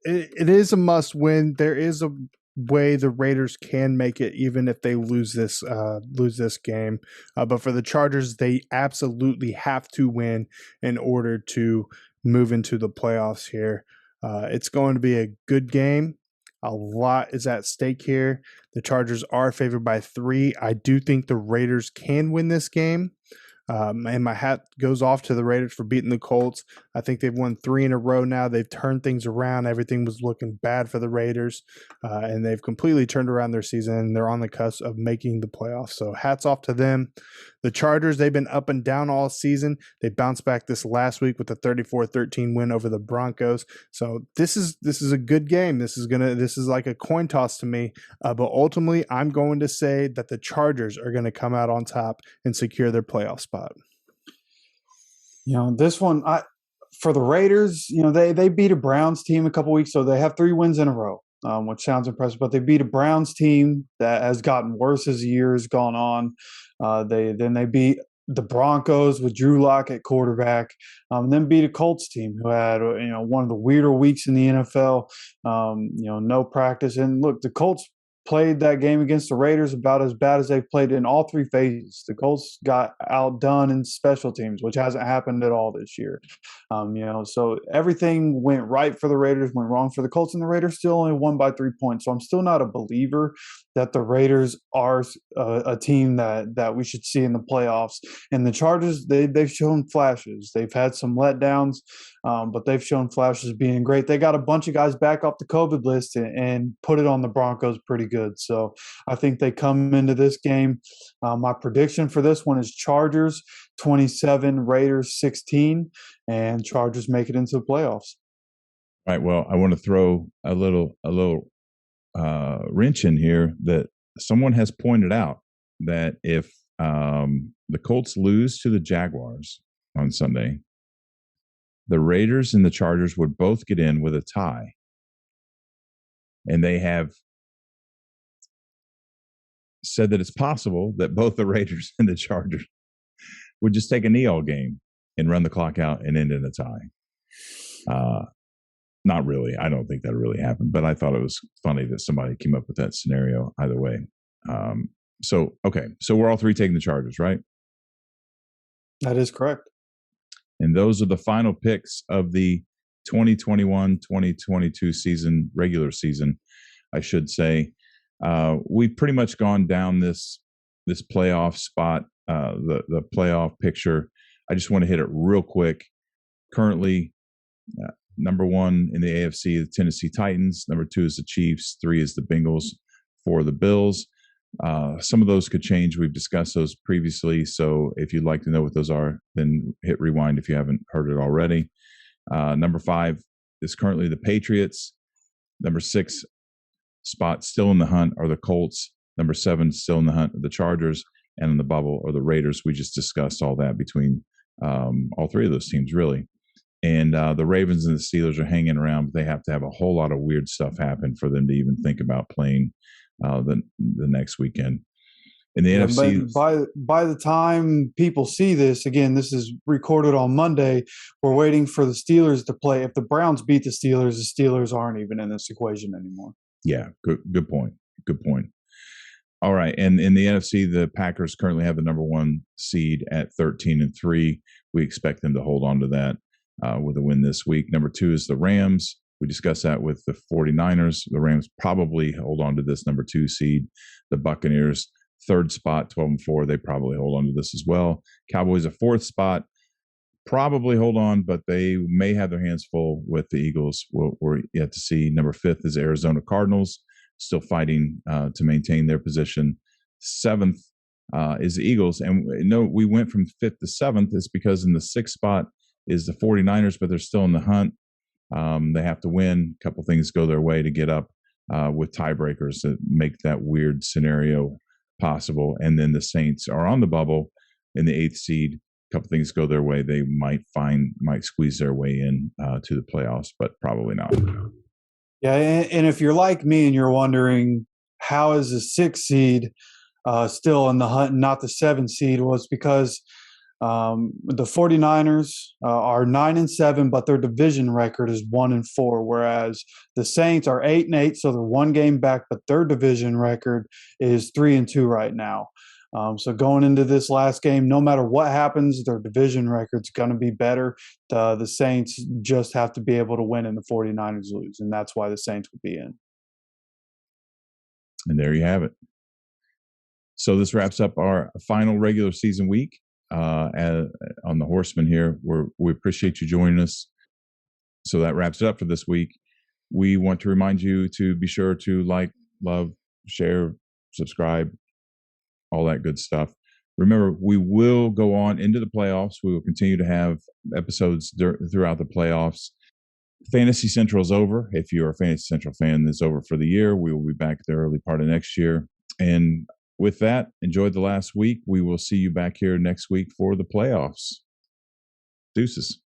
it is a must win. There is a way the Raiders can make it even if they lose this game. But for the Chargers, they absolutely have to win in order to move into the playoffs here. It's going to be a good game. A lot is at stake here. The Chargers are favored by 3. I do think the Raiders can win this game. And my hat goes off to the Raiders for beating the Colts. I think they've won 3 in a row now. They've turned things around. Everything was looking bad for the Raiders, and they've completely turned around their season, and they're on the cusp of making the playoffs. So hats off to them. The Chargers, they've been up and down all season. They bounced back this last week with a 34-13 win over the Broncos. So this is a good game. This is like a coin toss to me. But ultimately, I'm going to say that the Chargers are going to come out on top and secure their playoff spot. This one, for the Raiders, they beat a Browns team a couple weeks, so they have 3 wins in a row, which sounds impressive. But they beat a Browns team that has gotten worse as the year has gone on. They beat the Broncos with Drew Lock at quarterback, and then beat a Colts team who had one of the weirder weeks in the NFL. No practice, and look, the Colts played that game against the Raiders about as bad as they've played in all 3 phases. The Colts got outdone in special teams, which hasn't happened at all this year. So everything went right for the Raiders, went wrong for the Colts, and the Raiders still only won by 3 points. So I'm still not a believer that the Raiders are a team that we should see in the playoffs. And the Chargers, they've shown flashes. They've had some letdowns, but they've shown flashes of being great. They got a bunch of guys back off the COVID list and put it on the Broncos pretty good. So I think they come into this game. My prediction for this one is Chargers 27, Raiders 16, and Chargers make it into the playoffs. All right. Well, I want to throw a little wrench in here that someone has pointed out that if the Colts lose to the Jaguars on Sunday, the Raiders and the Chargers would both get in with a tie. And they have said that it's possible that both the Raiders and the Chargers would just take a knee all game and run the clock out and end in a tie. Not really. I don't think that really happened, but I thought it was funny that somebody came up with that scenario either way. So we're all three taking the Chargers, right? That is correct. And those are the final picks of the 2021-2022 season, regular season, I should say. We've pretty much gone down this playoff spot, the playoff picture. I just want to hit it real quick. Currently, number one in the AFC, the Tennessee Titans. Number two is the Chiefs. 3 is the Bengals. 4 the Bills. Some of those could change. We've discussed those previously. So if you'd like to know what those are, then hit rewind if you haven't heard it already. Number 5 is currently the Patriots. Number 6 spot still in the hunt are the Colts. Number 7 still in the hunt are the Chargers. And in the bubble are the Raiders. We just discussed all that between all 3 of those teams, really. And the Ravens and the Steelers are hanging around, but they have to have a whole lot of weird stuff happen for them to even think about playing the next weekend. In the NFC, by the time people see this, again, this is recorded on Monday. We're waiting for the Steelers to play. If the Browns beat the Steelers aren't even in this equation anymore. Yeah, good point. Good point. All right, and in the NFC, the Packers currently have the number 1 seed at 13-3. We expect them to hold on to that with a win this week. Number 2 is the Rams. We discussed that with the 49ers. The Rams probably hold on to this number 2 seed. The Buccaneers, 3rd spot, 12-4. They probably hold on to this as well. Cowboys, a 4th spot, probably hold on, but they may have their hands full with the Eagles. We're yet to see. Number 5th is Arizona Cardinals, still fighting to maintain their position. 7th is the Eagles. And no, we went from 5th to 7th. It's because in the 6th spot is the 49ers, but they're still in the hunt. They have to win. A couple things go their way to get up with tiebreakers that make that weird scenario possible. And then the Saints are on the bubble in the 8th seed. A couple things go their way. They might squeeze their way in to the playoffs, but probably not. Yeah, and if you're like me and you're wondering how is the 6th seed still in the hunt and not the 7th seed, well, it's because the 49ers are 9-7, but their division record is 1-4, whereas the Saints are 8-8, so they're 1 game back, but their division record is 3-2 right now. So going into this last game, no matter what happens, their division record's going to be better. The Saints just have to be able to win and the 49ers lose, and that's why the Saints will be in. And there you have it. So this wraps up our final regular season week. On the Horsemen here, we appreciate you joining us. So that wraps it up for this week. We want to remind you to be sure to like, love, share, subscribe, all that good stuff. Remember, we will go on into the playoffs. We will continue to have episodes throughout the playoffs. Fantasy Central is over. If you're a Fantasy Central fan, it's over for the year. We will be back the early part of next year. And with that, enjoy the last week. We will see you back here next week for the playoffs. Deuces.